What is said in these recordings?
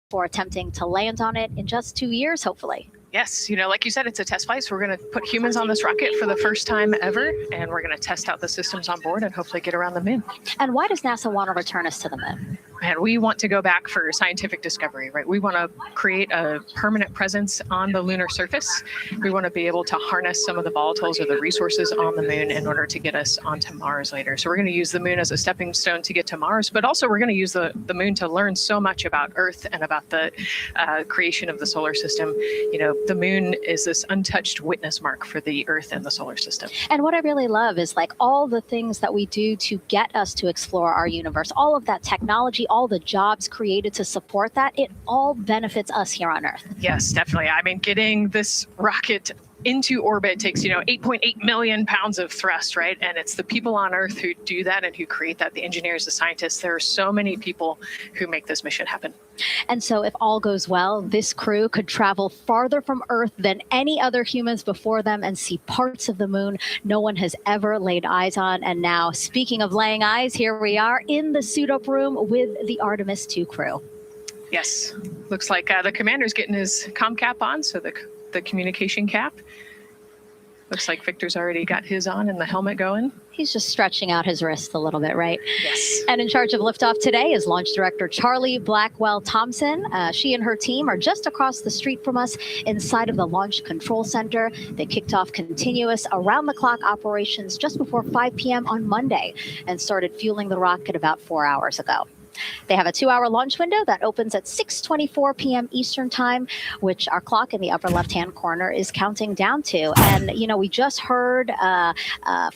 for attempting to land on it in just 2 years, hopefully. Yes, like you said, it's a test flight, so we're going to put humans on this rocket for the first time ever, and we're going to test out the systems on board and hopefully get around the moon. And why does NASA want to return us to the moon? And we want to go back for scientific discovery, right? We want to create a permanent presence on the lunar surface. We want to be able to harness some of the volatiles or the resources on the moon in order to get us onto Mars later. So we're going to use the moon as a stepping stone to get to Mars, but also we're going to use the moon to learn so much about Earth and about the creation of the solar system. The moon is this untouched witness mark for the Earth and the solar system. And what I really love is like all the things that we do to get us to explore our universe, all of that technology, all the jobs created to support that, it all benefits us here on Earth. Yes, definitely. I mean, getting this rocket into orbit takes, 8.8 million pounds of thrust, right? And it's the people on Earth who do that and who create that, the engineers, the scientists. There are so many people who make this mission happen. And so if all goes well, this crew could travel farther from Earth than any other humans before them and see parts of the moon no one has ever laid eyes on. And now, speaking of laying eyes, here we are in the suit-up room with the Artemis II crew. Yes. Looks like the commander's getting his comm cap on, so the communication cap. Looks like Victor's already got his on and the helmet going. He's just stretching out his wrist a little bit, right? Yes. And in charge of liftoff today is Launch Director Charlie Blackwell Thompson. She and her team are just across the street from us inside of the Launch Control Center. They kicked off continuous around-the-clock operations just before 5 p.m. on Monday and started fueling the rocket about 4 hours ago. They have a 2-hour launch window that opens at 6:24 p.m. Eastern Time, which our clock in the upper left-hand corner is counting down to. And, we just heard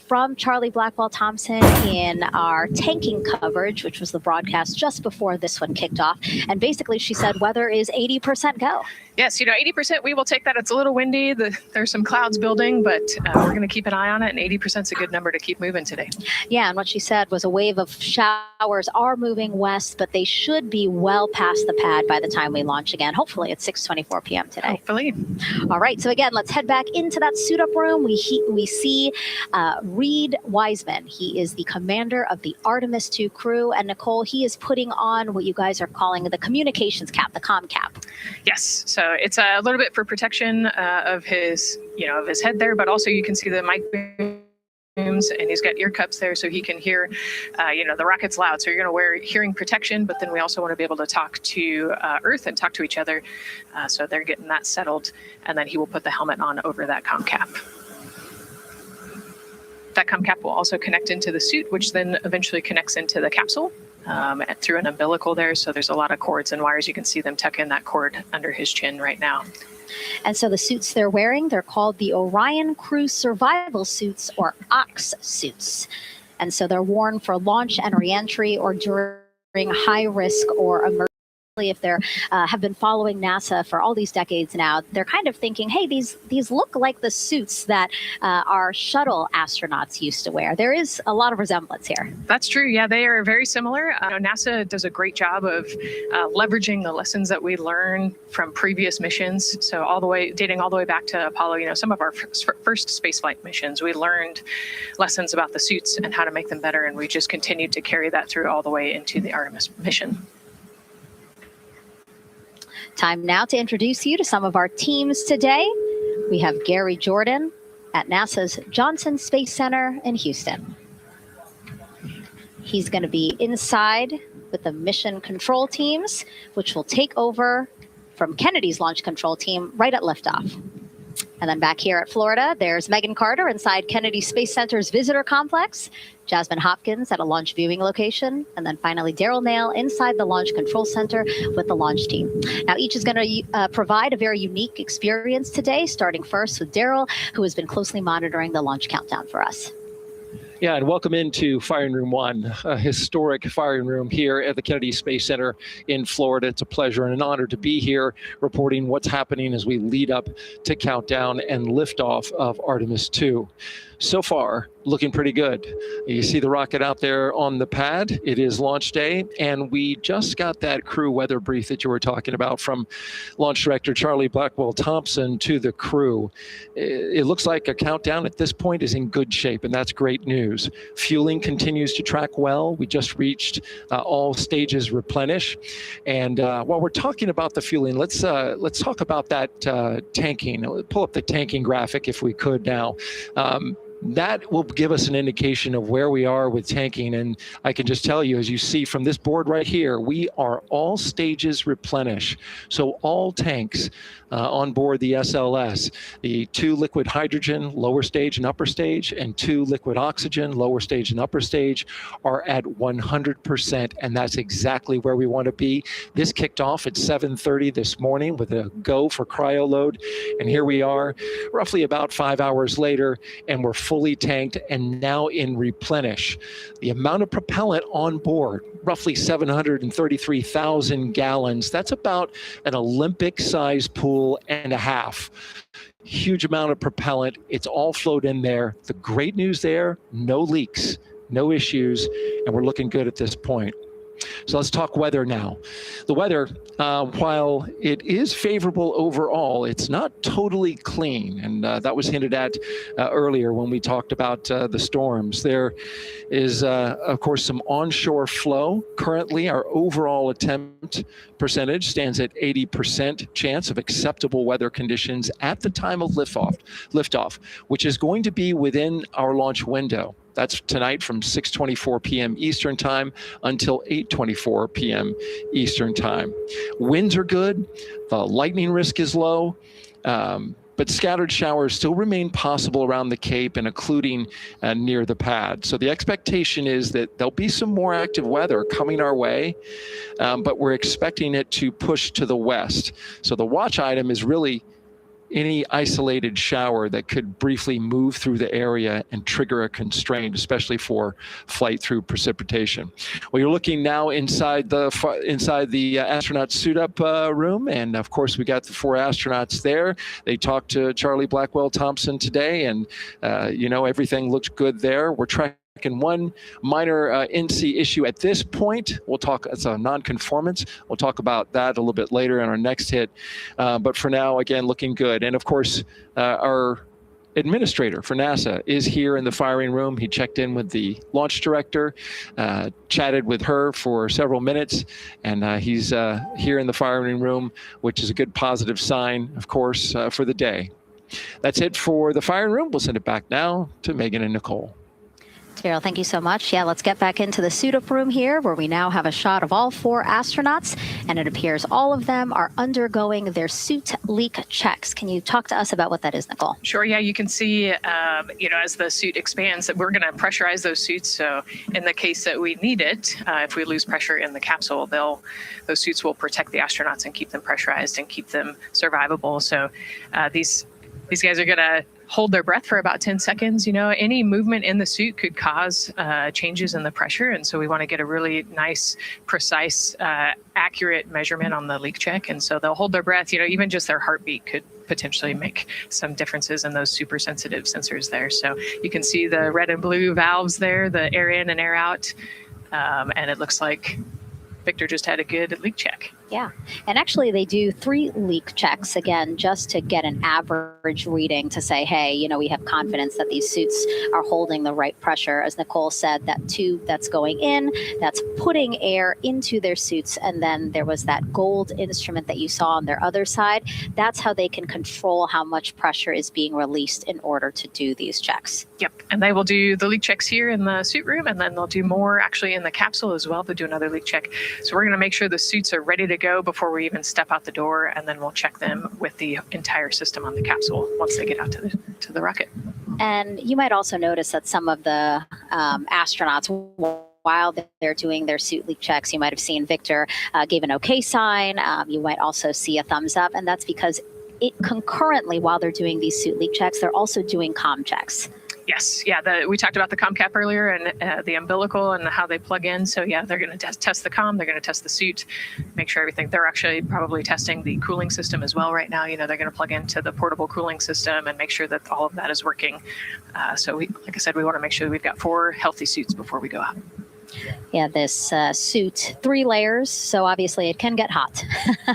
from Charlie Blackwell Thompson in our tanking coverage, which was the broadcast just before this one kicked off. And basically, she said weather is 80% go. Yes, 80%, we will take that. It's a little windy. There's some clouds building, but we're going to keep an eye on it, and 80% is a good number to keep moving today. Yeah, and what she said was a wave of showers are moving west, but they should be well past the pad by the time we launch again. Hopefully, it's 6:24 p.m. today. Hopefully. All right, so again, let's head back into that suit-up room. We see Reed Wiseman. He is the commander of the Artemis II crew, and Nicole, he is putting on what you guys are calling the communications cap, the comm cap. Yes, so it's a little bit for protection of his, of his head there, but also you can see the mic booms, and he's got ear cups there so he can hear, the rocket's loud. So you're going to wear hearing protection, but then we also want to be able to talk to Earth and talk to each other. So they're getting that settled, and then he will put the helmet on over that comm cap. That comm cap will also connect into the suit, which then eventually connects into the capsule. Through an umbilical there, so there's a lot of cords and wires. You can see them tuck in that cord under his chin right now. And so the suits they're wearing, they're called the Orion Crew Survival Suits, or OX suits. And so they're worn for launch and reentry or during high risk or emergency. If they have been following NASA for all these decades now, they're kind of thinking, hey, these look like the suits that our shuttle astronauts used to wear. There is a lot of resemblance here. That's true. Yeah, they are very similar. NASA does a great job of leveraging the lessons that we learn from previous missions. So dating all the way back to Apollo, some of our first spaceflight missions, we learned lessons about the suits and how to make them better. And we just continued to carry that through all the way into the Artemis mission. Time now to introduce you to some of our teams today. We have Gary Jordan at NASA's Johnson Space Center in Houston. He's going to be inside with the mission control teams, which will take over from Kennedy's launch control team right at liftoff. And then back here at Florida, there's Megan Carter inside Kennedy Space Center's visitor complex, Jasmine Hopkins at a launch viewing location, and then finally Daryl Nail inside the Launch Control Center with the launch team. Now, each is going to provide a very unique experience today, starting first with Daryl, who has been closely monitoring the launch countdown for us. Yeah, and welcome into Firing Room 1, a historic firing room here at the Kennedy Space Center in Florida. It's a pleasure and an honor to be here reporting what's happening as we lead up to countdown and liftoff of Artemis II. so far, looking pretty good. You see the rocket out there on the pad. It is launch day, and we just got that crew weather brief that you were talking about from Launch Director Charlie Blackwell Thompson to the crew. It looks like a countdown at this point is in good shape, and that's great news. Fueling continues to track well. We just reached all stages replenish. And while we're talking about the fueling, let's talk about that tanking. Pull up the tanking graphic if we could now. That will give us an indication of where we are with tanking. And I can just tell you, as you see from this board right here, we are all stages replenish. So all tanks on board the SLS, the 2 liquid hydrogen, lower stage and upper stage, and 2 liquid oxygen, lower stage and upper stage, are at 100%. And that's exactly where we want to be. This kicked off at 7:30 this morning with a go for cryo load. And here we are roughly about 5 hours later, and we're fully tanked and now in replenish. The amount of propellant on board, roughly 733,000 gallons. That's about an Olympic-sized pool and a half. Huge amount of propellant. It's all flowed in there. The great news there, no leaks, no issues, and we're looking good at this point. So let's talk weather now. The weather, while it is favorable overall, it's not totally clean. And that was hinted at earlier when we talked about the storms. There is, of course, some onshore flow. Currently, our overall attempt percentage stands at 80% chance of acceptable weather conditions at the time of liftoff, which is going to be within our launch window. That's tonight from 6:24 p.m. Eastern Time until 8:24 p.m. Eastern Time. Winds are good. The lightning risk is low, but scattered showers still remain possible around the Cape and including near the pad. So the expectation is that there'll be some more active weather coming our way, but we're expecting it to push to the west. So the watch item is really any isolated shower that could briefly move through the area and trigger a constraint, especially for flight through precipitation. Well, you're looking now inside the astronaut suit-up room, and of course we got the 4 astronauts there. They talked to Charlie Blackwell Thompson today, and everything looks good there. We're tracking one minor NC issue at this point. We'll talk, it's a non-conformance. We'll talk about that a little bit later in our next hit. But for now, again, looking good. And of course, our administrator for NASA is here in the firing room. He checked in with the launch director, chatted with her for several minutes, and he's here in the firing room, which is a good positive sign, of course, for the day. That's it for the firing room. We'll send it back now to Megan and Nicole. Daryl, thank you so much. Yeah, let's get back into the suit-up room here, where we now have a shot of all 4 astronauts, and it appears all of them are undergoing their suit leak checks. Can you talk to us about what that is, Nicole? Sure. Yeah, you can see, as the suit expands, that we're going to pressurize those suits. So in the case that we need it, if we lose pressure in the capsule, those suits will protect the astronauts and keep them pressurized and keep them survivable. So these guys are going to hold their breath for about 10 seconds. Any movement in the suit could cause changes in the pressure. And so we want to get a really nice, precise, accurate measurement on the leak check. And so they'll hold their breath. Even just their heartbeat could potentially make some differences in those super sensitive sensors there. So you can see the red and blue valves there, the air in and air out. And it looks like Victor just had a good leak check. Yeah. And actually, they do 3 leak checks, again, just to get an average reading to say, hey, we have confidence that these suits are holding the right pressure. As Nicole said, that tube that's going in, that's putting air into their suits. And then there was that gold instrument that you saw on their other side. That's how they can control how much pressure is being released in order to do these checks. Yep. And they will do the leak checks here in the suit room, and then they'll do more actually in the capsule as well. They'll do another leak check. So we're going to make sure the suits are ready to go before we even step out the door, and then we'll check them with the entire system on the capsule once they get out to the rocket. And you might also notice that some of the astronauts, while they're doing their suit leak checks, you might have seen Victor gave an okay sign. You might also see a thumbs up, and that's because concurrently, while they're doing these suit leak checks, they're also doing comm checks. Yes, yeah. We talked about the comm cap earlier and the umbilical and how they plug in. So yeah, they're going to test the comm. They're going to test the suit, make sure everything. They're actually probably testing the cooling system as well right now. They're going to plug into the portable cooling system and make sure that all of that is working. So like I said, we want to make sure that we've got 4 healthy suits before we go out. Yeah, this suit, 3 layers, so obviously it can get hot.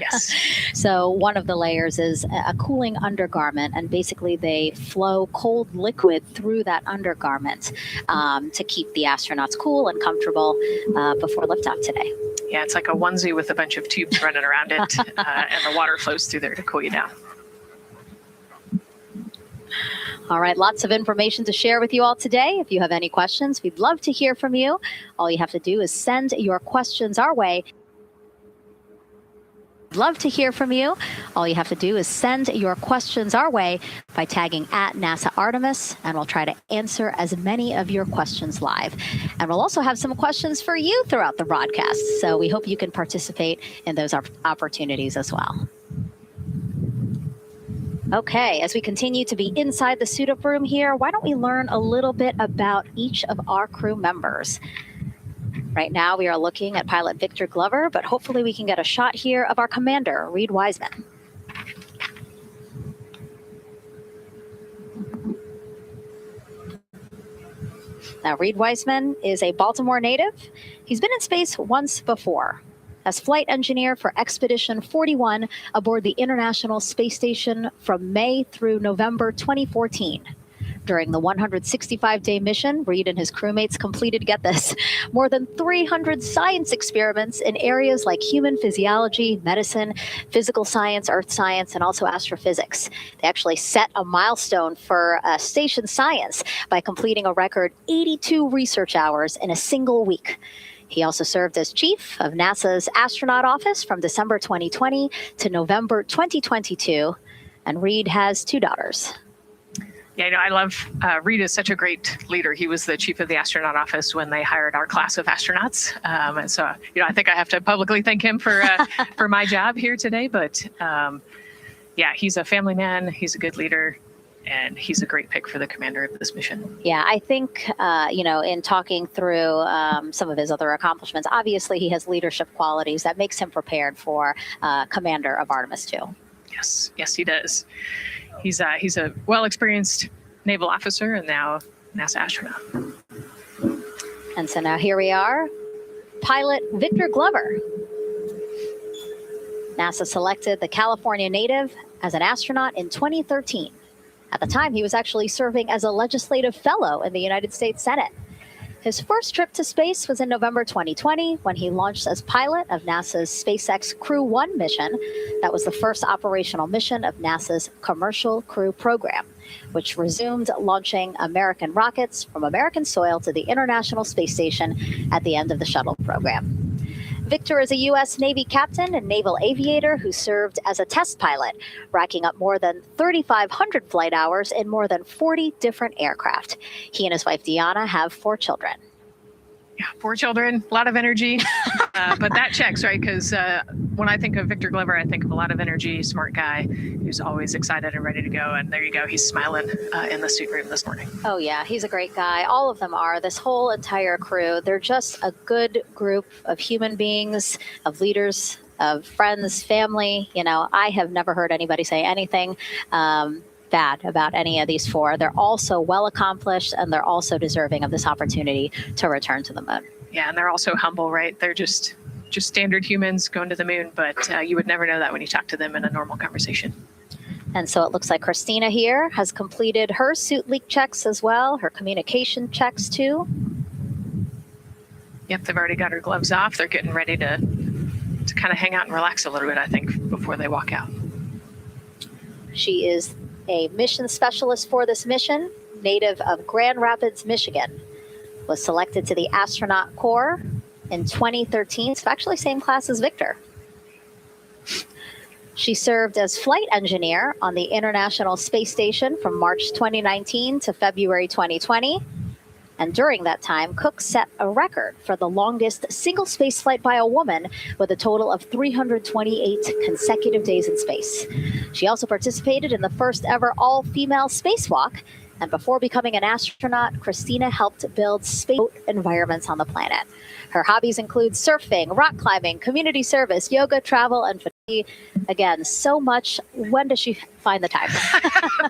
Yes. So one of the layers is a cooling undergarment, and basically they flow cold liquid through that undergarment to keep the astronauts cool and comfortable before liftoff today. Yeah, it's like a onesie with a bunch of tubes running around it, and the water flows through there to cool you down. All right, lots of information to share with you all today. If you have any questions, we'd love to hear from you. All you have to do is send your questions our way. Love to hear from you. All you have to do is send your questions our way by tagging at NASA Artemis, and we'll try to answer as many of your questions live. And we'll also have some questions for you throughout the broadcast, so we hope you can participate in those opportunities as well. Okay, as we continue to be inside the suit-up room here, why don't we learn a little bit about each of our crew members? Right now, we are looking at pilot Victor Glover, but hopefully we can get a shot here of our commander, Reed Wiseman. Now, Reed Wiseman is a Baltimore native. He's been in space once before, as flight engineer for Expedition 41 aboard the International Space Station from May through November 2014. During the 165-day mission, Reed and his crewmates completed, get this, more than 300 science experiments in areas like human physiology, medicine, physical science, earth science, and also astrophysics. They actually set a milestone for station science by completing a record 82 research hours in a single week. He also served as chief of NASA's astronaut office from December 2020 to November 2022, and Reed has 2 daughters. Yeah, I love Reed is such a great leader. He was the chief of the astronaut office when they hired our class of astronauts. And so, I think I have to publicly thank him for my job here today. But yeah, he's a family man. He's a good leader. And he's a great pick for the commander of this mission. Yeah, I think, in talking through some of his other accomplishments, obviously he has leadership qualities that makes him prepared for commander of Artemis II. Yes, he does. He's a well-experienced naval officer and now NASA astronaut. And so now here we are, pilot Victor Glover. NASA selected the California native as an astronaut in 2013. At the time, he was actually serving as a legislative fellow in the United States Senate. His first trip to space was in November 2020 when he launched as pilot of NASA's SpaceX Crew 1 mission. That was the first operational mission of NASA's Commercial Crew Program, which resumed launching American rockets from American soil to the International Space Station at the end of the shuttle program. Victor is a U.S. Navy captain and naval aviator who served as a test pilot, racking up more than 3,500 flight hours in more than 40 different aircraft. He and his wife, Deanna, have 4 children. Yeah, 4 children, a lot of energy, but that checks, right? Because when I think of Victor Glover, I think of a lot of energy, smart guy who's always excited and ready to go. And there you go, he's smiling in the suit room this morning. Oh yeah, he's a great guy. All of them are. This whole entire crew, they're just a good group of human beings, of leaders, of friends, family. I have never heard anybody say anything bad about any of these 4. They're also well accomplished, and they're also deserving of this opportunity to return to the moon. Yeah, and they're also humble, right? They're just standard humans going to the moon, but you would never know that when you talk to them in a normal conversation. And so it looks like Christina here has completed her suit leak checks as well, her communication checks too. Yep, they've already got her gloves off. They're getting ready to kind of hang out and relax a little bit, I think, before they walk out. She is a mission specialist for this mission, native of Grand Rapids, Michigan, was selected to the Astronaut Corps in 2013. So actually same class as Victor. She served as flight engineer on the International Space Station from March 2019 to February 2020. And during that time, Cook set a record for the longest single space flight by a woman with a total of 328 consecutive days in space. She also participated in the first ever all-female spacewalk And before becoming an astronaut, Christina helped build space environments on the planet. Her hobbies include surfing, rock climbing, community service, yoga, travel, and photography. Again, so much. When does she find the time?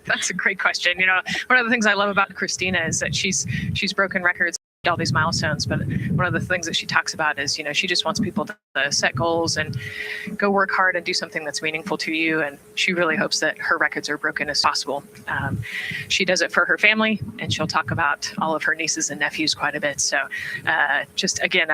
That's a great question. One of the things I love about Christina is that she's broken records, all these milestones, but one of the things that she talks about is, she just wants people to set goals and go work hard and do something that's meaningful to you. And she really hopes that her records are broken as possible. She does it for her family, and she'll talk about all of her nieces and nephews quite a bit. So just again,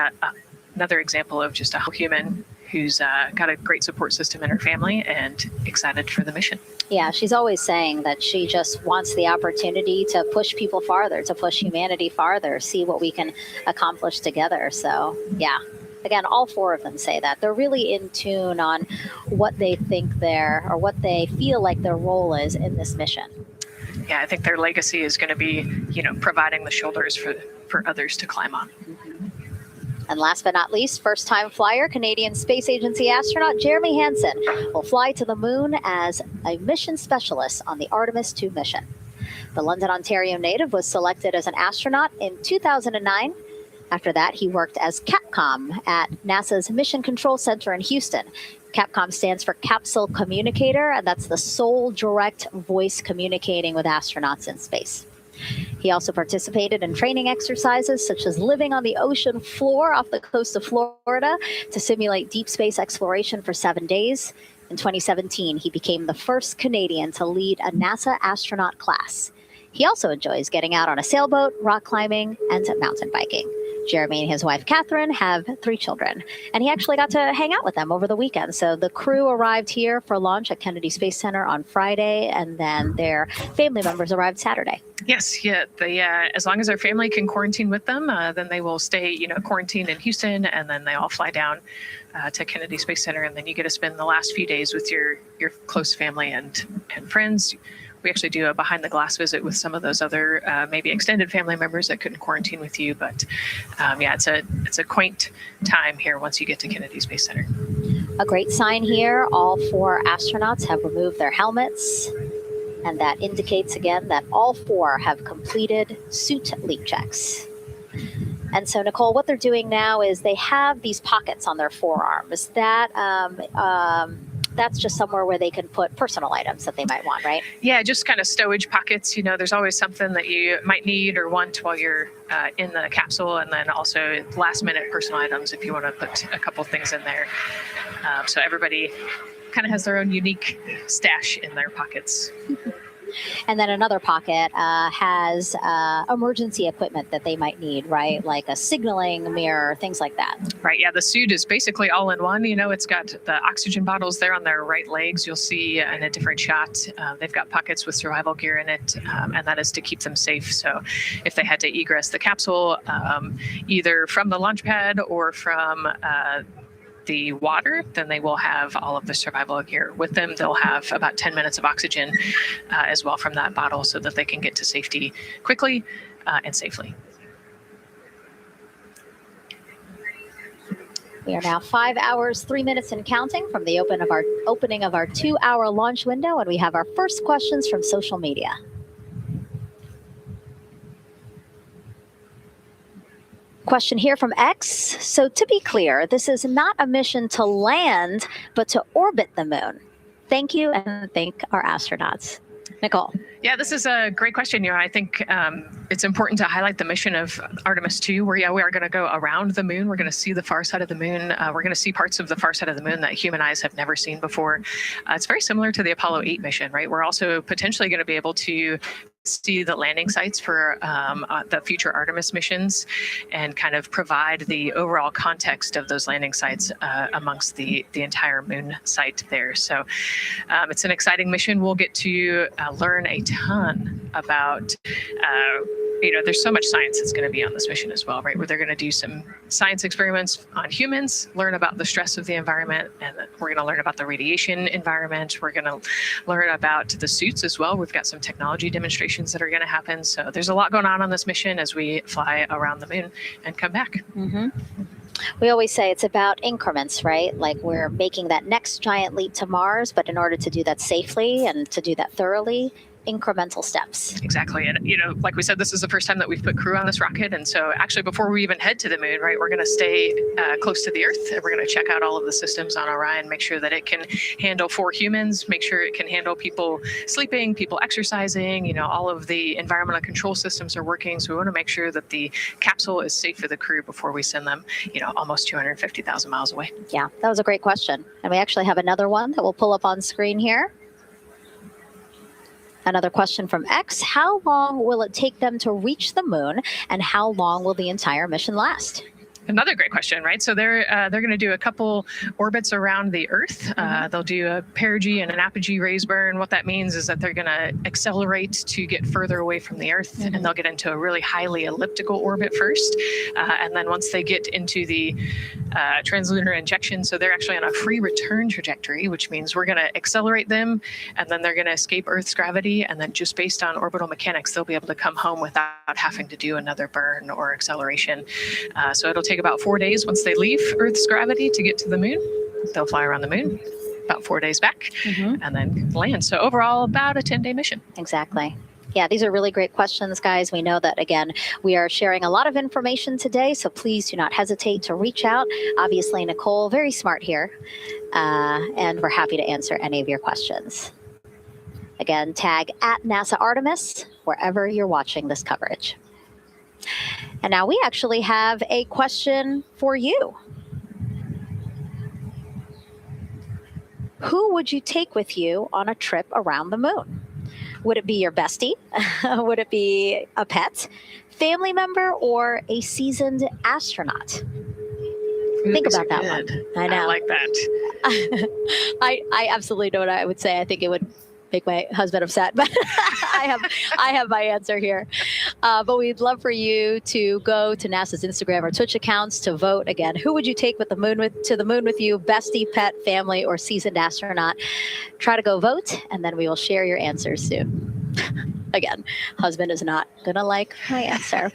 another example of just a whole human who's got a great support system in her family and excited for the mission. Yeah, she's always saying that she just wants the opportunity to push people farther, to push humanity farther, see what we can accomplish together. So, yeah, again, all four of them say that. They're really in tune on what they think or what they feel like their role is in this mission. Yeah, I think their legacy is going to be, providing the shoulders for others to climb on. Mm-hmm. And last but not least, first-time flyer, Canadian Space Agency astronaut Jeremy Hansen will fly to the moon as a mission specialist on the Artemis II mission. The London, Ontario native was selected as an astronaut in 2009. After that, he worked as Capcom at NASA's Mission Control Center in Houston. Capcom stands for Capsule Communicator, and that's the sole direct voice communicating with astronauts in space. He also participated in training exercises such as living on the ocean floor off the coast of Florida to simulate deep space exploration for 7 days. In 2017, he became the first Canadian to lead a NASA astronaut class. He also enjoys getting out on a sailboat, rock climbing, and mountain biking. Jeremy and his wife, Catherine, have 3 children, and he actually got to hang out with them over the weekend. So the crew arrived here for launch at Kennedy Space Center on Friday, and then their family members arrived Saturday. Yes, yeah. As long as their family can quarantine with them, then they will stay, quarantined in Houston, and then they all fly down to Kennedy Space Center, and then you get to spend the last few days with your close family and friends. We actually do a behind the glass visit with some of those other maybe extended family members that couldn't quarantine with you. But it's a quaint time here once you get to Kennedy Space Center. A great sign here, all 4 astronauts have removed their helmets. And that indicates again that all 4 have completed suit leak checks. And so, Nicole, what they're doing now is they have these pockets on their forearms. That's just somewhere where they can put personal items that they might want, right? Yeah, just kind of stowage pockets. There's always something that you might need or want while you're in the capsule, and then also last-minute personal items if you want to put a couple things in there. So everybody kind of has their own unique stash in their pockets. And then another pocket has emergency equipment that they might need, right? Like a signaling mirror, things like that. Right. Yeah. The suit is basically all in one. It's got the oxygen bottles there on their right legs. You'll see in a different shot, they've got pockets with survival gear in it, and that is to keep them safe. So if they had to egress the capsule, either from the launch pad or from the water, then they will have all of the survival gear with them. They'll have about 10 minutes of oxygen as well from that bottle so that they can get to safety quickly and safely. We are now 5 hours, 3 minutes and counting from the opening of our 2-hour launch window, and we have our first questions from social media. Question here from X. So to be clear, this is not a mission to land, but to orbit the moon. Thank you, and thank our astronauts. Nicole. Yeah, this is a great question. I think it's important to highlight the mission of Artemis II, where we are going to go around the moon. We're going to see the far side of the moon. We're going to see parts of the far side of the moon that human eyes have never seen before. It's very similar to the Apollo 8 mission, right? We're also potentially going to be able to see the landing sites for the future Artemis missions and kind of provide the overall context of those landing sites amongst the entire moon site there. So it's an exciting mission. We'll get to learn a ton about there's so much science that's going to be on this mission as well, right? Where they're going to do some science experiments on humans, learn about the stress of the environment, and we're going to learn about the radiation environment. We're going to learn about the suits as well. We've got some technology demonstrations that are going to happen. So there's a lot going on this mission as we fly around the moon and come back. Mm-hmm. We always say it's about increments, right? Like we're making that next giant leap to Mars, but in order to do that safely and to do that thoroughly, incremental steps. Exactly. And, like we said, this is the first time that we've put crew on this rocket. And so actually, before we even head to the moon, right, we're going to stay close to the Earth. And we're going to check out all of the systems on Orion, make sure that it can handle 4 humans, make sure it can handle people sleeping, people exercising, all of the environmental control systems are working. So we want to make sure that the capsule is safe for the crew before we send them, almost 250,000 miles away. Yeah, that was a great question. And we actually have another one that we'll pull up on screen here. Another question from X. How long will it take them to reach the moon, and how long will the entire mission last? Another great question, right? So they're going to do a couple orbits around the Earth. They'll do a perigee and an apogee raise burn. What that means is that they're going to accelerate to get further away from the Earth, and they'll get into a really highly elliptical orbit first. And then once they get into the translunar injection, so they're actually on a free return trajectory, which means we're going to accelerate them, and then they're going to escape Earth's gravity. And then just based on orbital mechanics, they'll be able to come home without having to do another burn or acceleration. So it'll take about 4 days once they leave Earth's gravity to get to the moon. They'll fly around the moon, about 4 days back, and then land. So overall, about a 10-day mission. Exactly. Yeah, these are really great questions, guys. We know that, again, we are sharing a lot of information today, so please do not hesitate to reach out. Obviously, Nicole, very smart here, and we're happy to answer any of your questions. Again, tag @NASA Artemis wherever you're watching this coverage. And now we actually have a question for you. Who would you take with you on a trip around the moon? Would it be your bestie? Would it be a pet, family member, or a seasoned astronaut? Think about that one. I know. I like that. I absolutely know what I would say. I think it would make my husband upset, but I have my answer here. But we'd love for you to go to NASA's Instagram or Twitch accounts to vote. Again, who would you take to the moon with you? Bestie, pet, family, or seasoned astronaut? Try to go vote, and then we will share your answers soon. Again, husband is not going to like my answer.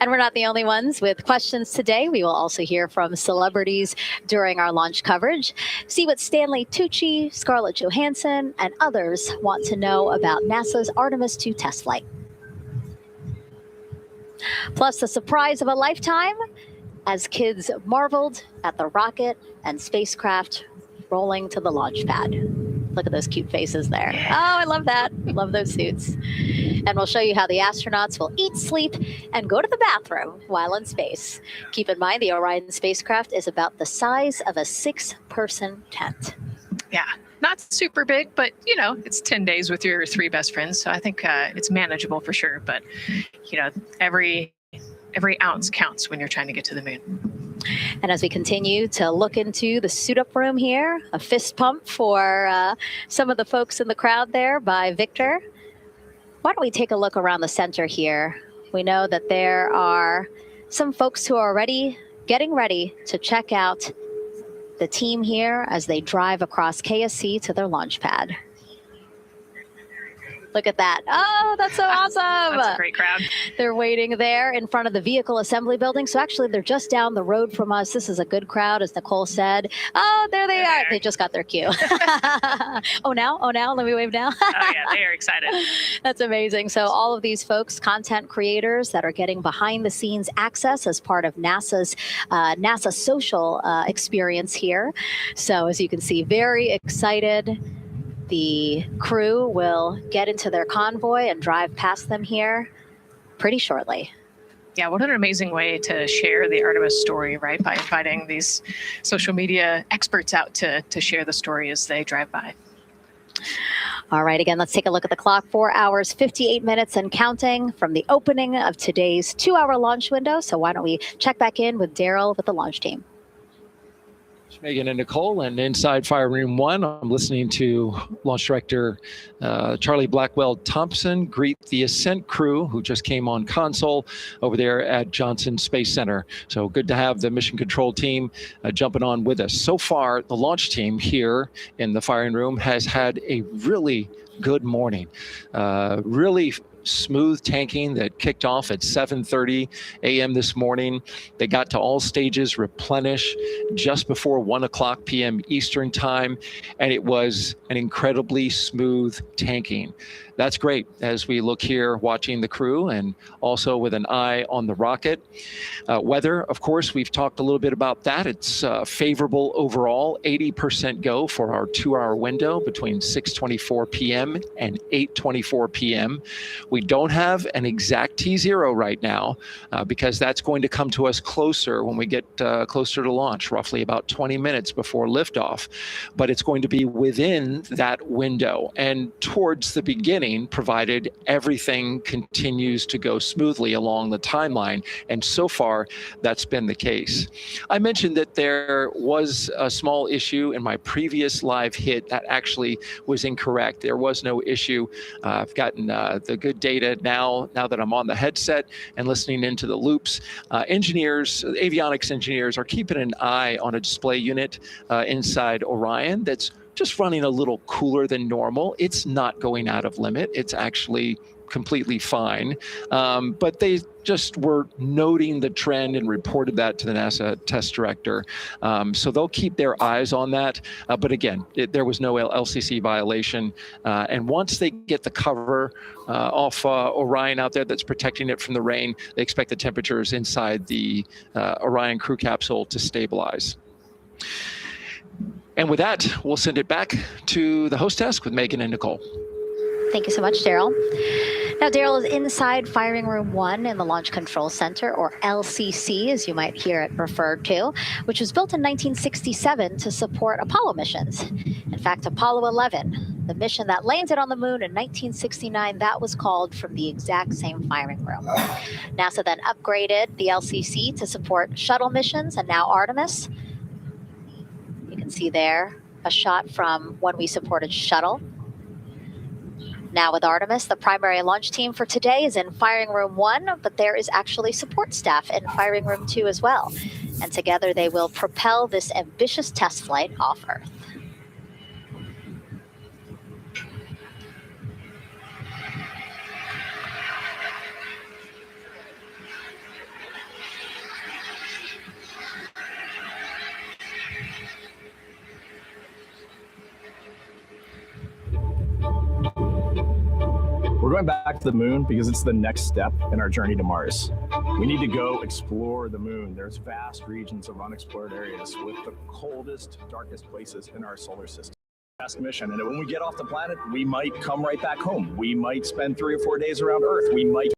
And we're not the only ones with questions today. We will also hear from celebrities during our launch coverage. See what Stanley Tucci, Scarlett Johansson, and others want to know about NASA's Artemis II test flight. Plus, the surprise of a lifetime as kids marveled at the rocket and spacecraft rolling to the launch pad. Look at those cute faces there. Oh, I love that. Love those suits. And we'll show you how the astronauts will eat, sleep, and go to the bathroom while in space. Keep in mind, the Orion spacecraft is about the size of a 6-person tent. Yeah, not super big, but, it's 10 days with your 3 best friends. So I think it's manageable for sure. But, every ounce counts when you're trying to get to the moon. And as we continue to look into the suit-up room here, a fist pump for some of the folks in the crowd there by Victor. Why don't we take a look around the center here? We know that there are some folks who are already getting ready to check out the team here as they drive across KSC to their launch pad. Look at that. Oh, that's so awesome. That's a great crowd. They're waiting there in front of the vehicle assembly building. So actually, they're just down the road from us. This is a good crowd, as Nicole said. Oh, there they are. They just got their cue. Oh, now? Let me wave now. Oh, yeah, they are excited. That's amazing. So all of these folks, content creators that are getting behind the scenes access as part of NASA's NASA social experience here. So as you can see, very excited. The crew will get into their convoy and drive past them here pretty shortly. Yeah, what an amazing way to share the Artemis story, right? By inviting these social media experts out to share the story as they drive by. All right, again, let's take a look at the clock. 4 hours, 58 minutes and counting from the opening of today's 2-hour launch window. So why don't we check back in with Daryl with the launch team. Megan and Nicole, and inside Fire Room 1, I'm listening to Launch Director Charlie Blackwell Thompson greet the Ascent crew who just came on console over there at Johnson Space Center. So good to have the mission control team jumping on with us. So far, the launch team here in the firing room has had a really good morning. Really smooth tanking that kicked off at 7:30 a.m. this morning. They got to all stages replenish just before 1 o'clock p.m. Eastern time, and it was an incredibly smooth tanking. That's great as we look here watching the crew and also with an eye on the rocket. Weather, of course, we've talked a little bit about that. It's favorable overall, 80% go for our 2-hour window between 6:24 p.m. and 8:24 p.m. We don't have an exact T0 right now because that's going to come to us closer when we get closer to launch, roughly about 20 minutes before liftoff. But it's going to be within that window and towards the beginning, provided everything continues to go smoothly along the timeline. And so far, that's been the case. I mentioned that there was a small issue in my previous live hit that actually was incorrect. There was no issue. I've gotten the good data now that I'm on the headset and listening into the loops. Avionics engineers are keeping an eye on a display unit inside Orion that's just running a little cooler than normal. It's not going out of limit. It's actually completely fine. But they just were noting the trend and reported that to the NASA test director. So they'll keep their eyes on that. But again, there was no LCC violation. And once they get the cover off Orion out there that's protecting it from the rain, they expect the temperatures inside the Orion crew capsule to stabilize. And with that, we'll send it back to the host desk with Megan and Nicole. Thank you so much, Daryl. Now, Daryl is inside Firing Room 1 in the Launch Control Center, or LCC, as you might hear it referred to, which was built in 1967 to support Apollo missions. In fact, Apollo 11, the mission that landed on the moon in 1969, that was called from the exact same firing room. NASA then upgraded the LCC to support shuttle missions, and now Artemis. You can see there a shot from when we supported shuttle. Now with Artemis, the primary launch team for today is in Firing Room 1, but there is actually support staff in Firing Room 2 as well. And together they will propel this ambitious test flight off Earth. We're going back to the moon because it's the next step in our journey to Mars. We need to go explore the moon. There's vast regions of unexplored areas with the coldest, darkest places in our solar system. Task mission, and when we get off the planet, we might come right back home. We might spend 3 or 4 days around Earth. We might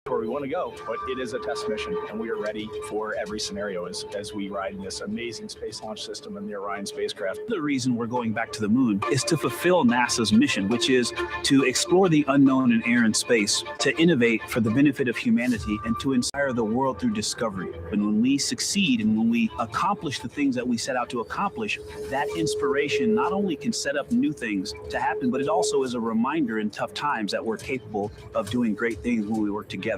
where we want to go, but it is a test mission, and we are ready for every scenario as we ride in this amazing space launch system in the Orion spacecraft. The reason we're going back to the moon is to fulfill NASA's mission, which is to explore the unknown in air and space, to innovate for the benefit of humanity, and to inspire the world through discovery. And when we succeed and when we accomplish the things that we set out to accomplish, that inspiration not only can set up new things to happen, but it also is a reminder in tough times that we're capable of doing great things when we work together.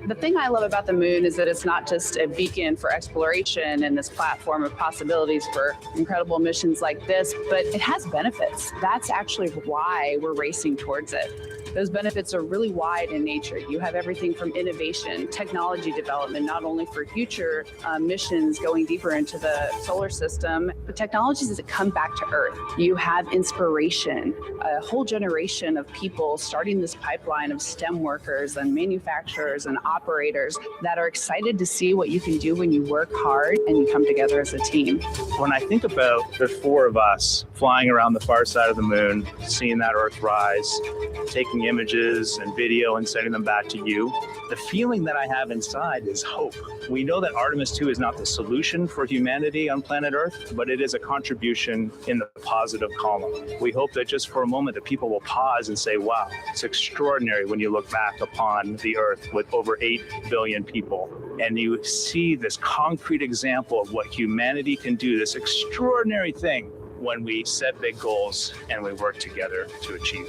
The thing I love about the moon is that it's not just a beacon for exploration and this platform of possibilities for incredible missions like this, but it has benefits. That's actually why we're racing towards it. Those benefits are really wide in nature. You have everything from innovation, technology development, not only for future missions going deeper into the solar system, but technologies that come back to Earth. You have inspiration, a whole generation of people starting this pipeline of STEM workers and manufacturers and operators that are excited to see what you can do when you work hard and you come together as a team. When I think about the 4 of us flying around the far side of the moon, seeing that Earth rise, taking images and video and sending them back to you, the feeling that I have inside is hope. We know that Artemis II is not the solution for humanity on planet Earth, but it is a contribution in the positive column. We hope that just for a moment that people will pause and say, wow, it's extraordinary when you look back upon the Earth with over 8 billion people, and you see this concrete example of what humanity can do, this extraordinary thing when we set big goals and we work together to achieve.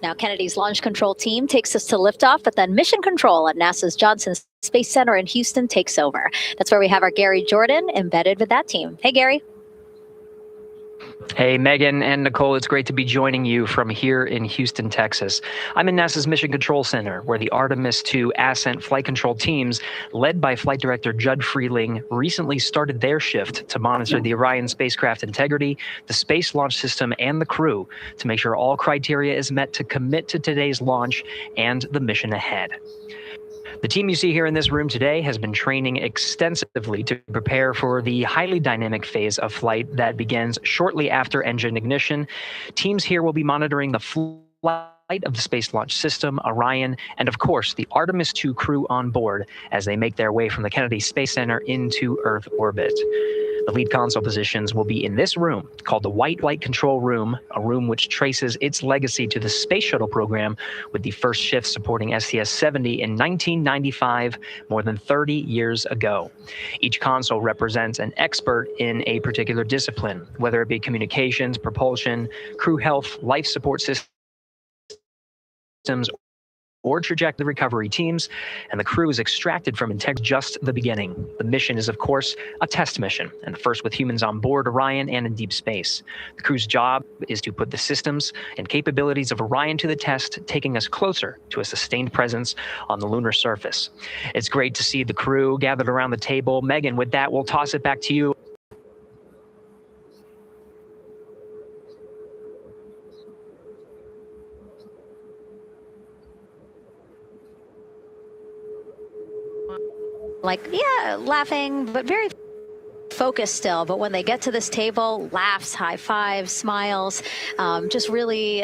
Now, Kennedy's launch control team takes us to liftoff, but then mission control at NASA's Johnson Space Center in Houston takes over. That's where we have our Gary Jordan embedded with that team. Hey, Gary. Hey, Megan and Nicole, it's great to be joining you from here in Houston, Texas. I'm in NASA's Mission Control Center, where the Artemis II Ascent flight control teams, led by Flight Director Judd Freeling, recently started their shift to monitor the Orion spacecraft integrity, the Space Launch System, and the crew to make sure all criteria is met to commit to today's launch and the mission ahead. The team you see here in this room today has been training extensively to prepare for the highly dynamic phase of flight that begins shortly after engine ignition. Teams here will be monitoring the flight of the Space Launch System, Orion, and of course, the Artemis II crew on board as they make their way from the Kennedy Space Center into Earth orbit. The lead console positions will be in this room called the White Light Control Room, a room which traces its legacy to the Space Shuttle program, with the first shift supporting STS-70 in 1995, more than 30 years ago. Each console represents an expert in a particular discipline, whether it be communications, propulsion, crew health, life support systems, or trajectory recovery teams, and the crew is extracted from Integrity just the beginning. The mission is, of course, a test mission, and the first with humans on board Orion and in deep space. The crew's job is to put the systems and capabilities of Orion to the test, taking us closer to a sustained presence on the lunar surface. It's great to see the crew gathered around the table. Megan, with that, we'll toss it back to you. Like, yeah, laughing, but very focused still. But when they get to this table, laughs, high fives, smiles, just really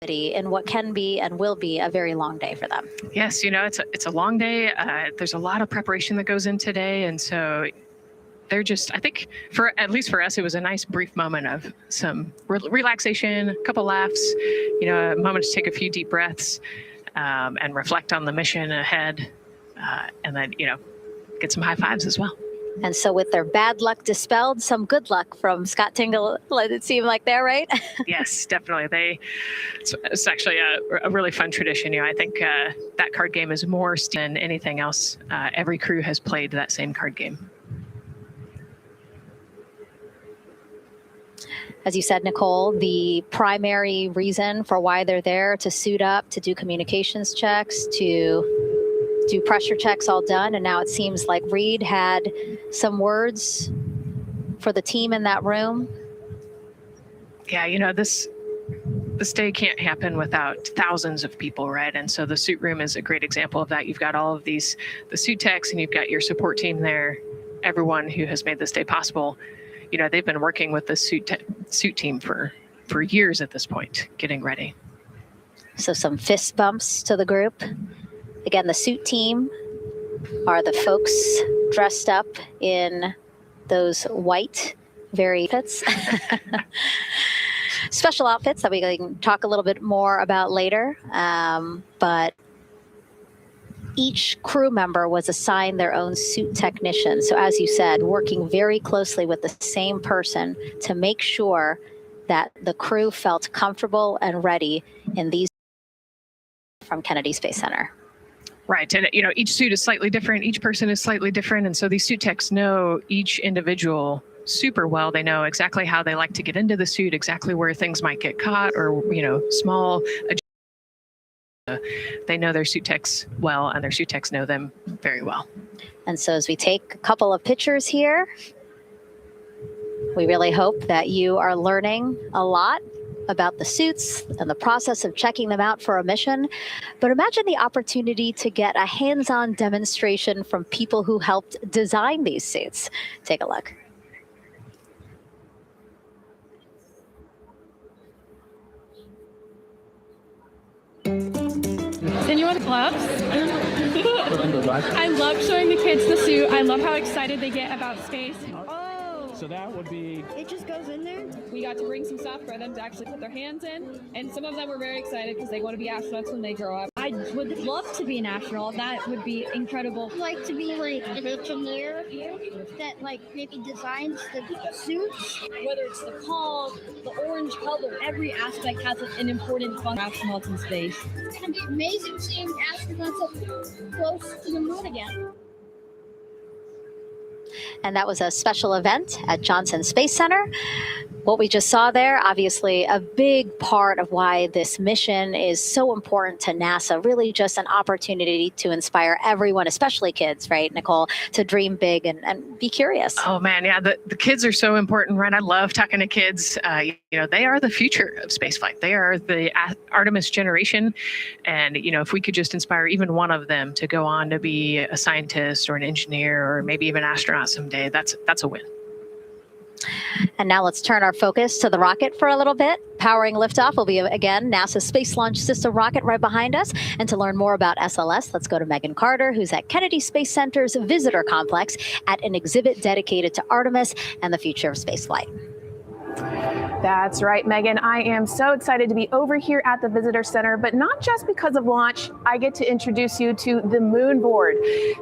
in what can be and will be a very long day for them. Yes, you know, it's a long day. There's a lot of preparation that goes in today, and so they're just, I think, at least for us, it was a nice brief moment of some relaxation, a couple laughs, you know, a moment to take a few deep breaths and reflect on the mission ahead. And then, you know, get some high fives as well. And so with their bad luck dispelled, some good luck from Scott Tingle, let it seem like they're right. Yes, definitely. It's actually a really fun tradition. You know, I think that card game is more than anything else. Every crew has played that same card game. As you said, Nicole, the primary reason for why they're there to suit up, to do communications checks, to do pressure checks all done. And now it seems like Reed had some words for the team in that room. Yeah, you know, this day can't happen without thousands of people, right? And so the suit room is a great example of that. You've got all of the suit techs, and you've got your support team there, everyone who has made this day possible. You know, they've been working with the suit team for years at this point, getting ready. So some fist bumps to the group. Again, the suit team are the folks dressed up in those white, very outfits. Special outfits that we can talk a little bit more about later. But each crew member was assigned their own suit technician. So as you said, working very closely with the same person to make sure that the crew felt comfortable and ready in these from Kennedy Space Center. Right. And, you know, each suit is slightly different. Each person is slightly different. And so these suit techs know each individual super well. They know exactly how they like to get into the suit, exactly where things might get caught or, you know, small. They know their suit techs well, and their suit techs know them very well. And so as we take a couple of pictures here, we really hope that you are learning a lot about the suits and the process of checking them out for a mission. But imagine the opportunity to get a hands-on demonstration from people who helped design these suits. Take a look. Then you want the gloves? I love showing the kids the suit. I love how excited they get about space. So that would be... It just goes in there. We got to bring some stuff for them to actually put their hands in. And some of them were very excited because they want to be astronauts when they grow up. I would love to be an astronaut. That would be incredible. I'd like to be like an engineer that like maybe designs the suits. Whether it's the call, the orange color, every aspect has an important function. Astronauts in space. It's going to be amazing seeing astronauts up close to the moon again. And that was a special event at Johnson Space Center. What we just saw there, obviously a big part of why this mission is so important to NASA, really just an opportunity to inspire everyone, especially kids, right, Nicole, to dream big and be curious. Oh man, yeah, the kids are so important, right? I love talking to kids. They are the future of spaceflight. They are the Artemis generation. And, if we could just inspire even one of them to go on to be a scientist or an engineer or maybe even an astronaut someday, that's a win. And now let's turn our focus to the rocket for a little bit. Powering liftoff will be, again, NASA's Space Launch System rocket right behind us. And to learn more about SLS, let's go to Megan Carter, who's at Kennedy Space Center's Visitor Complex at an exhibit dedicated to Artemis and the future of spaceflight. That's right, Megan. I am so excited to be over here at the Visitor Center, but not just because of launch. I get to introduce you to the moon board.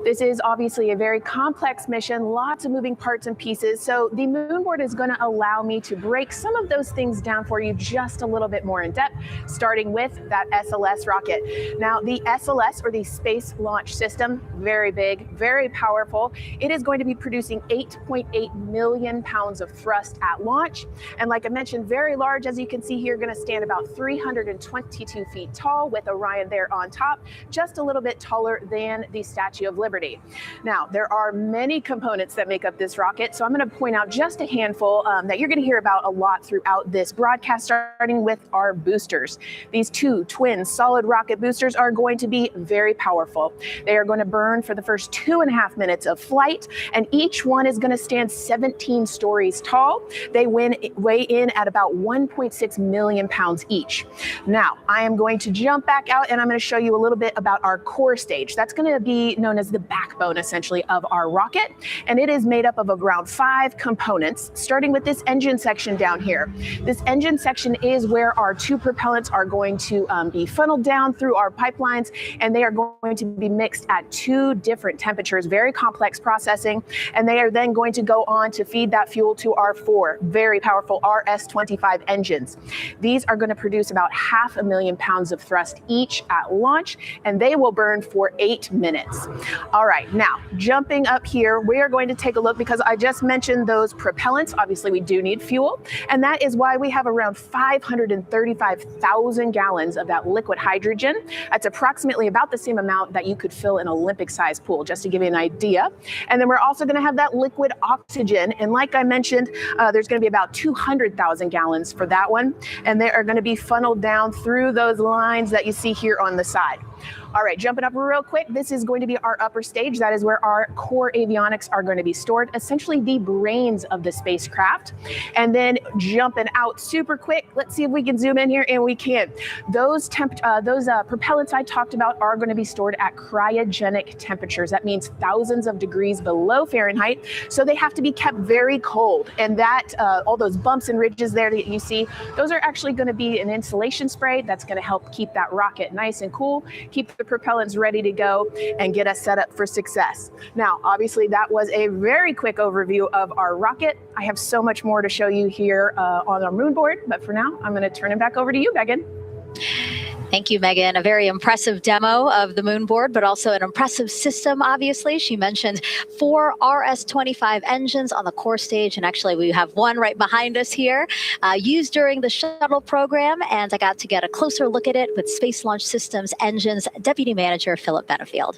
This is obviously a very complex mission, lots of moving parts and pieces. So the moon board is going to allow me to break some of those things down for you just a little bit more in depth, starting with that SLS rocket. Now, the SLS, or the Space Launch System, very big, very powerful. It is going to be producing 8.8 million pounds of thrust at launch. And like I mentioned, very large, as you can see here, going to stand about 322 feet tall with Orion there on top, just a little bit taller than the Statue of Liberty. Now, there are many components that make up this rocket, so I'm going to point out just a handful that you're going to hear about a lot throughout this broadcast, starting with our boosters. These two twin solid rocket boosters are going to be very powerful. They are going to burn for the first 2.5 minutes of flight, and each one is going to stand 17 stories tall. They weigh in at about 1.6 million pounds each. Now, I am going to jump back out and I'm going to show you a little bit about our core stage. That's going to be known as the backbone, essentially, of our rocket. And it is made up of around 5 components, starting with this engine section down here. This engine section is where our 2 propellants are going to be funneled down through our pipelines, and they are going to be mixed at 2 different temperatures, very complex processing. And they are then going to go on to feed that fuel to our 4 very powerful RS-25 engines. These are going to produce about 500,000 pounds of thrust each at launch, and they will burn for 8 minutes. All right, now jumping up here, we are going to take a look, because I just mentioned those propellants. Obviously, we do need fuel, and that is why we have around 535,000 gallons of that liquid hydrogen. That's approximately about the same amount that you could fill an Olympic-sized pool, just to give you an idea. And then we're also going to have that liquid oxygen, and like I mentioned, there's going to be about 200,000 gallons for that one, and they are going to be funneled down through those lines that you see here on the side. All right, jumping up real quick, this is going to be our upper stage. That is where our core avionics are going to be stored, essentially the brains of the spacecraft. And then jumping out super quick, let's see if we can zoom in here, and we can. Those propellants I talked about are going to be stored at cryogenic temperatures. That means thousands of degrees below Fahrenheit, so they have to be kept very cold. And that, all those bumps and ridges there that you see, those are actually going to be an insulation spray that's going to help keep that rocket nice and cool, keep the propellants ready to go, and get us set up for success. Now, obviously, that was a very quick overview of our rocket. I have so much more to show you here on our moon board, but for now, I'm going to turn it back over to you, Megan. Thank you, Megan. A very impressive demo of the moon board, but also an impressive system, obviously. She mentioned 4 RS-25 engines on the core stage, and actually we have one right behind us here, used during the shuttle program, and I got to get a closer look at it with Space Launch Systems Engines Deputy Manager Philip Benefield.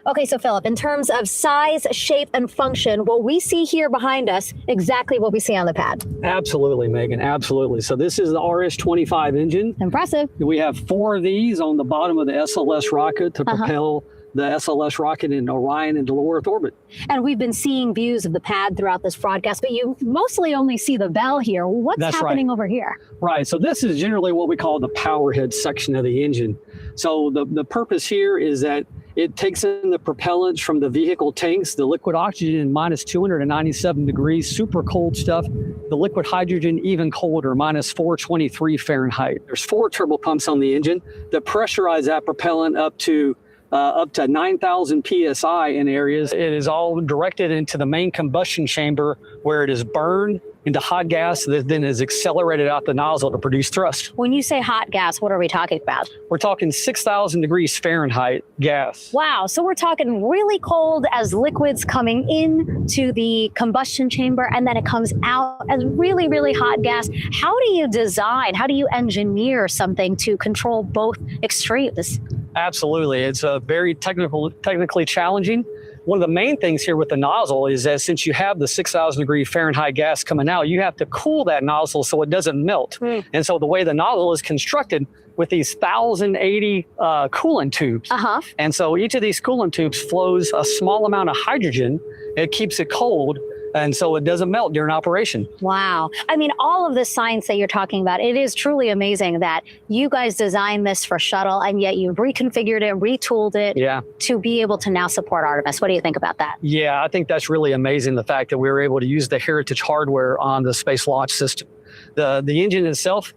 Okay, so Philip, in terms of size, shape, and function, what we see here behind us, exactly what we see on the pad. Absolutely, Megan, absolutely. So this is the RS-25 engine. Impressive. We have 4 of these on the bottom of the SLS rocket to propel the SLS rocket in Orion into low Earth orbit. And we've been seeing views of the pad throughout this broadcast, but you mostly only see the bell here. What's happening over here? Right, so this is generally what we call the power head section of the engine. So the purpose here is that it takes in the propellants from the vehicle tanks, the liquid oxygen minus 297 degrees, super cold stuff. The liquid hydrogen even colder, minus 423 Fahrenheit. There's 4 turbo pumps on the engine that pressurize that propellant up to 9,000 PSI in areas. It is all directed into the main combustion chamber where it is burned into hot gas that then is accelerated out the nozzle to produce thrust. When you say hot gas, what are we talking about? We're talking 6,000 degrees Fahrenheit gas. Wow. So we're talking really cold as liquids coming into the combustion chamber, and then it comes out as really, really hot gas. How do you design, how do you engineer something to control both extremes? Absolutely. It's a very technically challenging. One of the main things here with the nozzle is that since you have the 6,000 degree Fahrenheit gas coming out, you have to cool that nozzle so it doesn't melt. And so the way the nozzle is constructed with these 1,080 coolant tubes. And so each of these coolant tubes flows a small amount of hydrogen. It keeps it cold, and so it doesn't melt during operation. Wow. I mean, all of the science that you're talking about, it is truly amazing that you guys designed this for shuttle, and yet you reconfigured it, retooled it to be able to now support Artemis. What do you think about that? Yeah, I think that's really amazing, the fact that we were able to use the heritage hardware on the Space Launch System. The engine itself,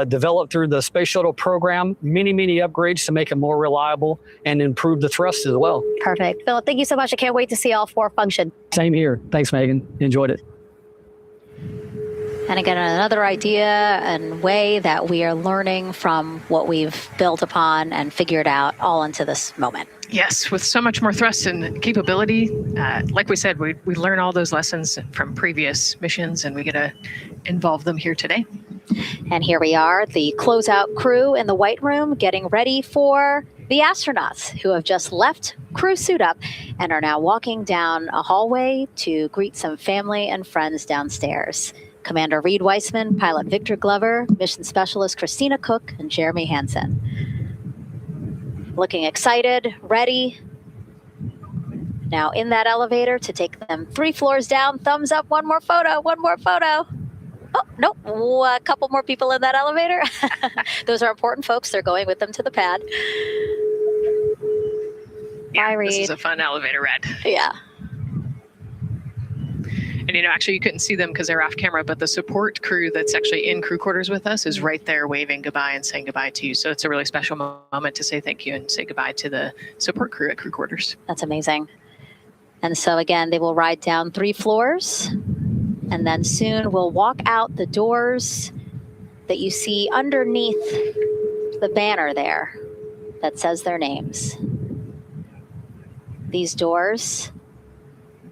developed through the Space Shuttle program, many upgrades to make it more reliable and improve the thrust as well. Perfect. Philip, thank you so much. I can't wait to see all 4 function. Same here. Thanks, Megan. Enjoyed it. And again, another idea and way that we are learning from what we've built upon and figured out all into this moment. Yes, with so much more thrust and capability, like we said, we learn all those lessons from previous missions, and we get to involve them here today. And here we are, the closeout crew in the White Room, getting ready for the astronauts who have just left crew suit up and are now walking down a hallway to greet some family and friends downstairs. Commander Reed Weissman, Pilot Victor Glover, Mission Specialist Christina Cook, and Jeremy Hansen. Looking excited, ready. Now in that elevator to take them 3 floors down. Thumbs up, one more photo. Oh, nope, a couple more people in that elevator. Those are important folks. They're going with them to the pad. Yeah, Bye, Reed. This is a fun elevator ride. Yeah. And, actually you couldn't see them because they're off camera, but the support crew that's actually in crew quarters with us is right there waving goodbye and saying goodbye to you. So it's a really special moment to say thank you and say goodbye to the support crew at crew quarters. That's amazing. And so again, they will ride down 3 floors, and then soon we'll walk out the doors that you see underneath the banner there that says their names. These doors,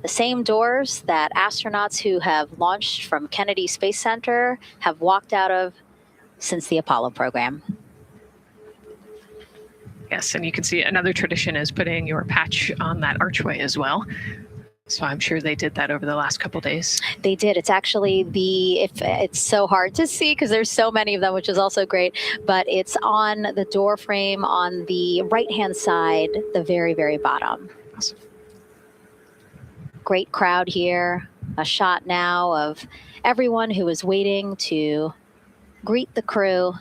the same doors that astronauts who have launched from Kennedy Space Center have walked out of since the Apollo program. Yes, and you can see another tradition is putting your patch on that archway as well. So I'm sure they did that over the last couple days. They did. It's actually it's so hard to see because there's so many of them, which is also great, but it's on the door frame on the right-hand side, the very, very bottom. Awesome. Great crowd here. A shot now of everyone who is waiting to greet the crew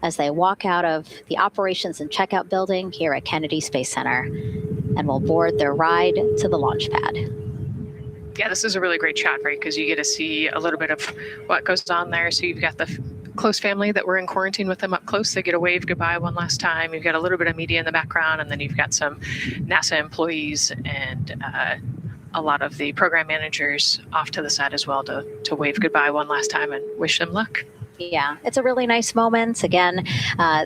as they walk out of the operations and checkout building here at Kennedy Space Center and will board their ride to the launch pad. Yeah, this is a really great shot, right? Because you get to see a little bit of what goes on there. So you've got the close family that were in quarantine with them up close. They get a wave goodbye one last time. You've got a little bit of media in the background, and then you've got some NASA employees and a lot of the program managers off to the side as well to wave goodbye one last time and wish them luck. Yeah, it's a really nice moment. Again,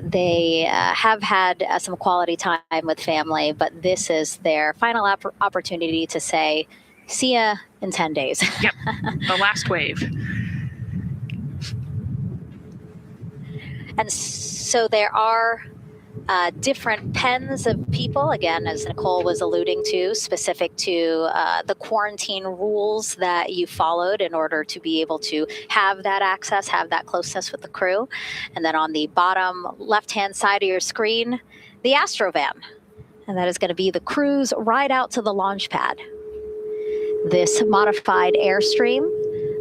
they have had some quality time with family, but this is their final opportunity to say, see ya in 10 days. Yep, the last wave. And so there are different pens of people, again, as Nicole was alluding to, specific to the quarantine rules that you followed in order to be able to have that access, have that closeness with the crew. And then on the bottom left-hand side of your screen, the Astrovan. And that is going to be the crew's ride out to the launch pad. This modified Airstream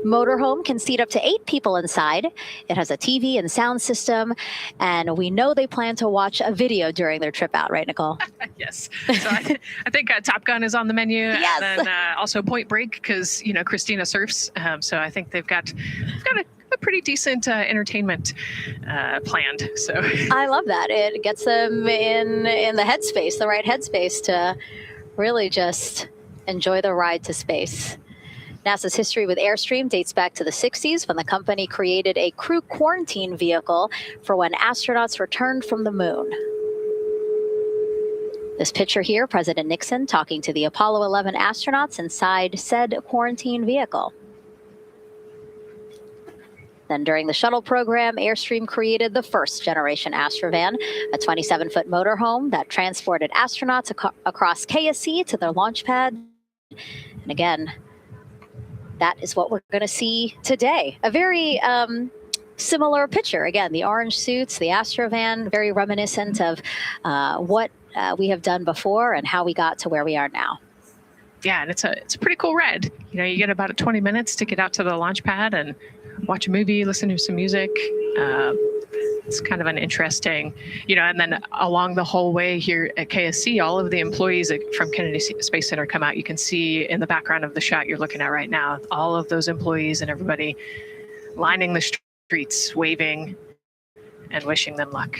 motorhome can seat up to 8 people inside. It has a TV and sound system, and we know they plan to watch a video during their trip out, right, Nicole? Yes. So I think Top Gun is on the menu, yes. And then also Point Break because Christina surfs. So I think they've got a pretty decent entertainment planned. So I love that. It gets them in the headspace, the right headspace to really just enjoy the ride to space. NASA's history with Airstream dates back to the 60s when the company created a crew quarantine vehicle for when astronauts returned from the moon. This picture here, President Nixon talking to the Apollo 11 astronauts inside said quarantine vehicle. Then during the shuttle program, Airstream created the first generation Astrovan, a 27-foot motorhome that transported astronauts across KSC to their launch pad. And again, that is what we're going to see today. A very similar picture. Again, the orange suits, the Astrovan, very reminiscent of what we have done before and how we got to where we are now. Yeah, and it's a pretty cool ride. You know, you get about 20 minutes to get out to the launch pad and watch a movie, listen to some music. It's kind of an interesting, and then along the whole way here at KSC, all of the employees from Kennedy Space Center come out. You can see in the background of the shot you're looking at right now, all of those employees and everybody lining the streets, waving and wishing them luck.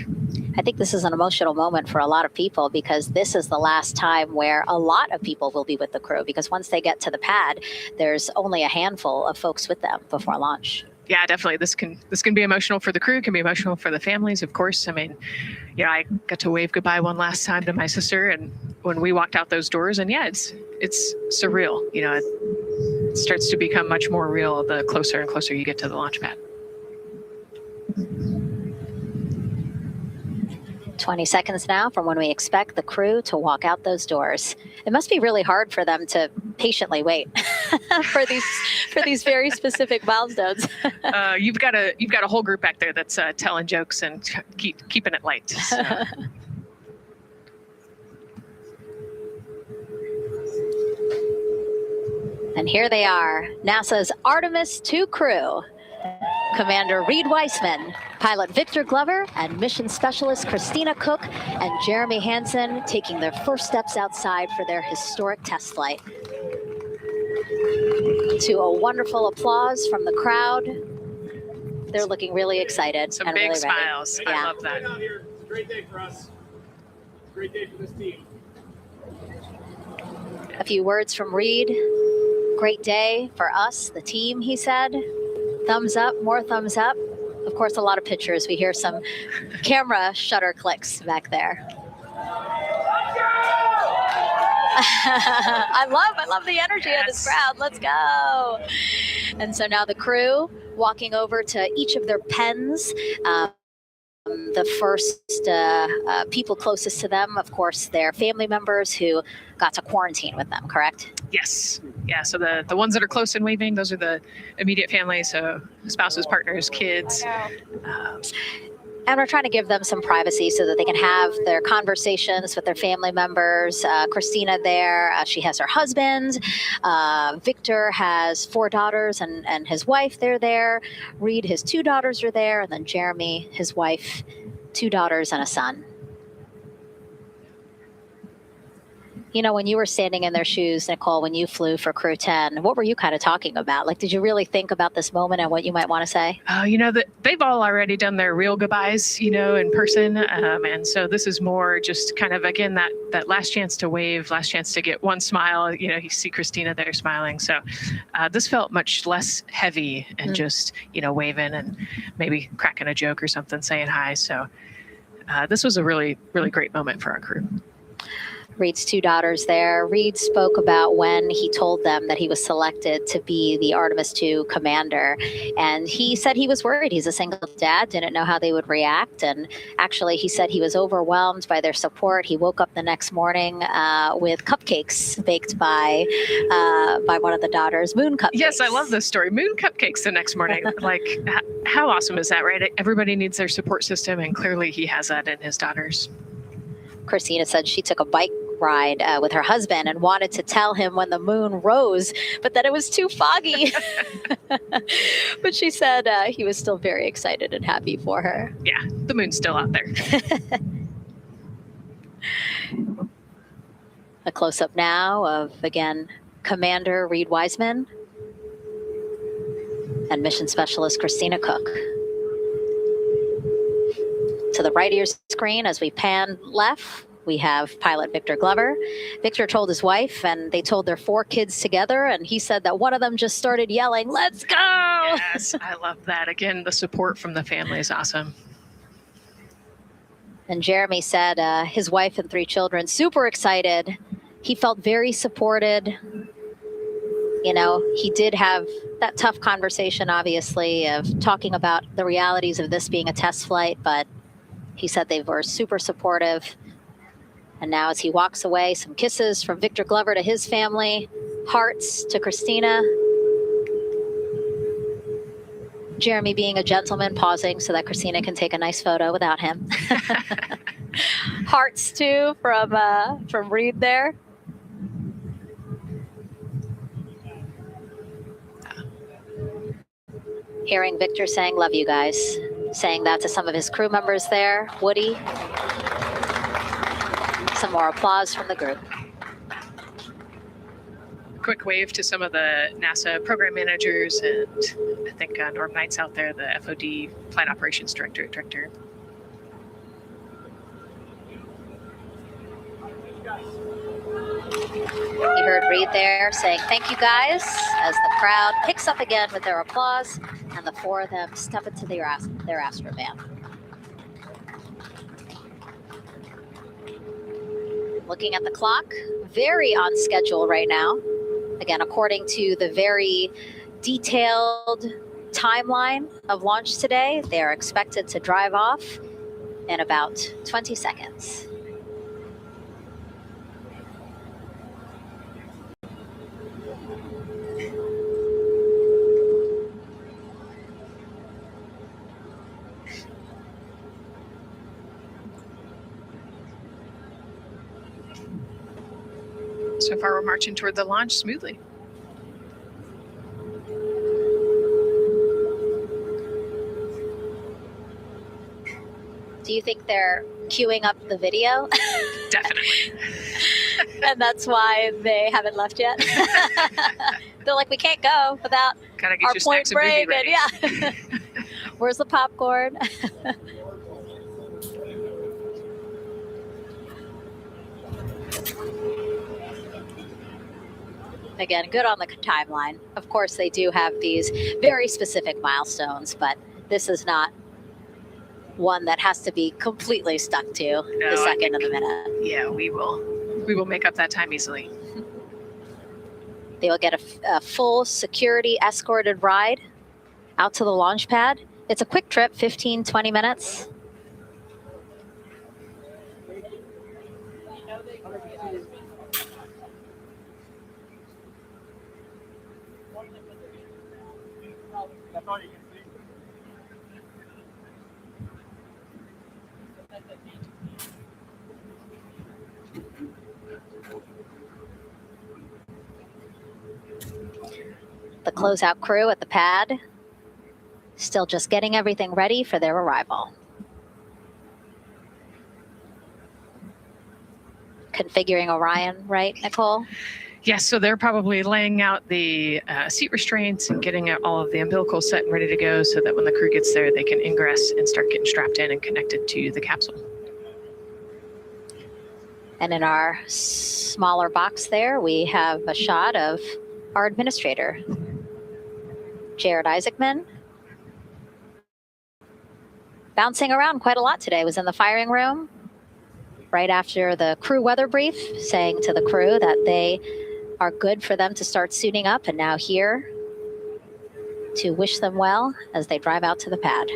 I think this is an emotional moment for a lot of people because this is the last time where a lot of people will be with the crew, because once they get to the pad, there's only a handful of folks with them before launch. Yeah, definitely. This can be emotional for the crew, can be emotional for the families, of course. I mean, I got to wave goodbye one last time to my sister, and when we walked out those doors, and it's surreal. It starts to become much more real the closer and closer you get to the launch pad. 20 seconds now from when we expect the crew to walk out those doors. It must be really hard for them to patiently wait for these very specific milestones. You've got a whole group back there that's telling jokes and keeping it light. So. And here they are, NASA's Artemis II crew. Commander Reed Weissman, pilot Victor Glover, and mission specialist Christina Cook and Jeremy Hansen taking their first steps outside for their historic test flight. To a wonderful applause from the crowd. They're looking really excited. Some and big really smiles. Ready. I love that. It's a great day for us. Great day for this team. A few words from Reed. Great day for us, the team, he said. Thumbs up, more thumbs up. Of course, a lot of pictures. We hear some camera shutter clicks back there. I love the energy of this crowd. Let's go. And so now the crew walking over to each of their pens. The first people closest to them, of course, their family members who got to quarantine with them, correct? Yes. Yeah. So the ones that are close and waving, those are the immediate family. So spouses, partners, kids. And we're trying to give them some privacy so that they can have their conversations with their family members. Christina there, she has her husband. Victor has 4 daughters and his wife, they're there. Reed, his 2 daughters are there. And then Jeremy, his wife, 2 daughters and a son. When you were standing in their shoes, Nicole, when you flew for Crew 10, what were you kind of talking about? Like, did you really think about this moment and what you might want to say? They've all already done their real goodbyes, in person. And so this is more just kind of, again, that last chance to wave, last chance to get one smile. You see Christina there smiling. So this felt much less heavy and just, waving and maybe cracking a joke or something, saying hi. So this was a really, really great moment for our crew. Reed's 2 daughters there. Reed spoke about when he told them that he was selected to be the Artemis II commander. And he said he was worried. He's a single dad, didn't know how they would react. And actually, he said he was overwhelmed by their support. He woke up the next morning with cupcakes baked by one of the daughters, moon cupcakes. Yes, I love this story. Moon cupcakes the next morning. Like, how awesome is that, right? Everybody needs their support system, and clearly he has that in his daughters. Christina said she took a bike ride with her husband and wanted to tell him when the moon rose, but that it was too foggy. But she said he was still very excited and happy for her. Yeah, the moon's still out there. A close-up now of, again, Commander Reed Wiseman and Mission Specialist Christina Cook. To the right of your screen, as we pan left, we have pilot Victor Glover. Victor told his wife, and they told their 4 kids together, and he said that one of them just started yelling, "Let's go!" Yes, I love that. Again, the support from the family is awesome. And Jeremy said his wife and 3 children, super excited. He felt very supported. You know, he did have that tough conversation, obviously, of talking about the realities of this being a test flight, but he said they were super supportive. And now as he walks away, some kisses from Victor Glover to his family, hearts to Christina. Jeremy being a gentleman, pausing so that Christina can take a nice photo without him. Hearts too from Reed there. Hearing Victor saying, "Love you guys," saying that to some of his crew members there. Woody. Some more applause from the group. Quick wave to some of the NASA program managers, and I think Norm Knight's out there, the FOD Flight Operations Director. You heard Reed there saying, "Thank you guys," as the crowd picks up again with their applause, and the 4 of them step into their Astrovan. Looking at the clock, very on schedule right now. Again, according to the very detailed timeline of launch today, they are expected to drive off in about 20 seconds. So far, we're marching toward the launch smoothly. Do you think they're queuing up the video? Definitely. And that's why they haven't left yet? They're like, we can't go without Gotta get our your point snacks and movie break. ready. And yeah. Where's the popcorn? Again, good on the timeline. Of course, they do have these very specific milestones, but this is not one that has to be completely stuck to the second of the minute. Yeah, we will make up that time easily. They will get a full security escorted ride out to the launch pad. It's a quick trip, 15, 20 minutes. The closeout crew at the pad, still just getting everything ready for their arrival. Configuring Orion, right, Nicole? Yes, so they're probably laying out the seat restraints and getting all of the umbilicals set and ready to go so that when the crew gets there, they can ingress and start getting strapped in and connected to the capsule. And in our smaller box there, we have a shot of our administrator, Jared Isaacman. Bouncing around quite a lot today, was in the firing room right after the crew weather brief, saying to the crew that they are good for them to start suiting up, and now here to wish them well as they drive out to the pad.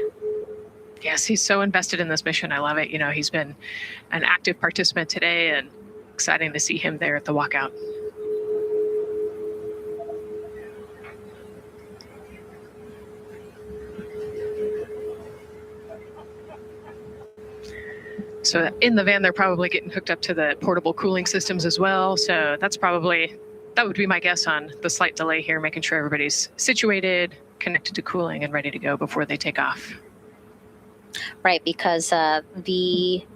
Yes, he's so invested in this mission. I love it. You know, he's been an active participant today, and exciting to see him there at the walkout. So in the van, they're probably getting hooked up to the portable cooling systems as well. So that would be my guess on the slight delay here, making sure everybody's situated, connected to cooling, and ready to go before they take off. Right, because the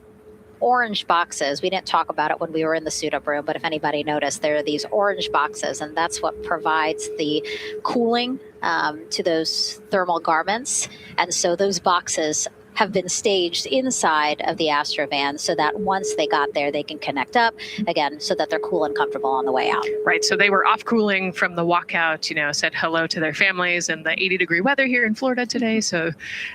orange boxes, we didn't talk about it when we were in the suit-up room, but if anybody noticed, there are these orange boxes, and that's what provides the cooling to those thermal garments. And so those boxes have been staged inside of the Astrovan so that once they got there, they can connect up again so that they're cool and comfortable on the way out. Right. So they were off cooling from the walkout, said hello to their families in the 80-degree weather here in Florida today. So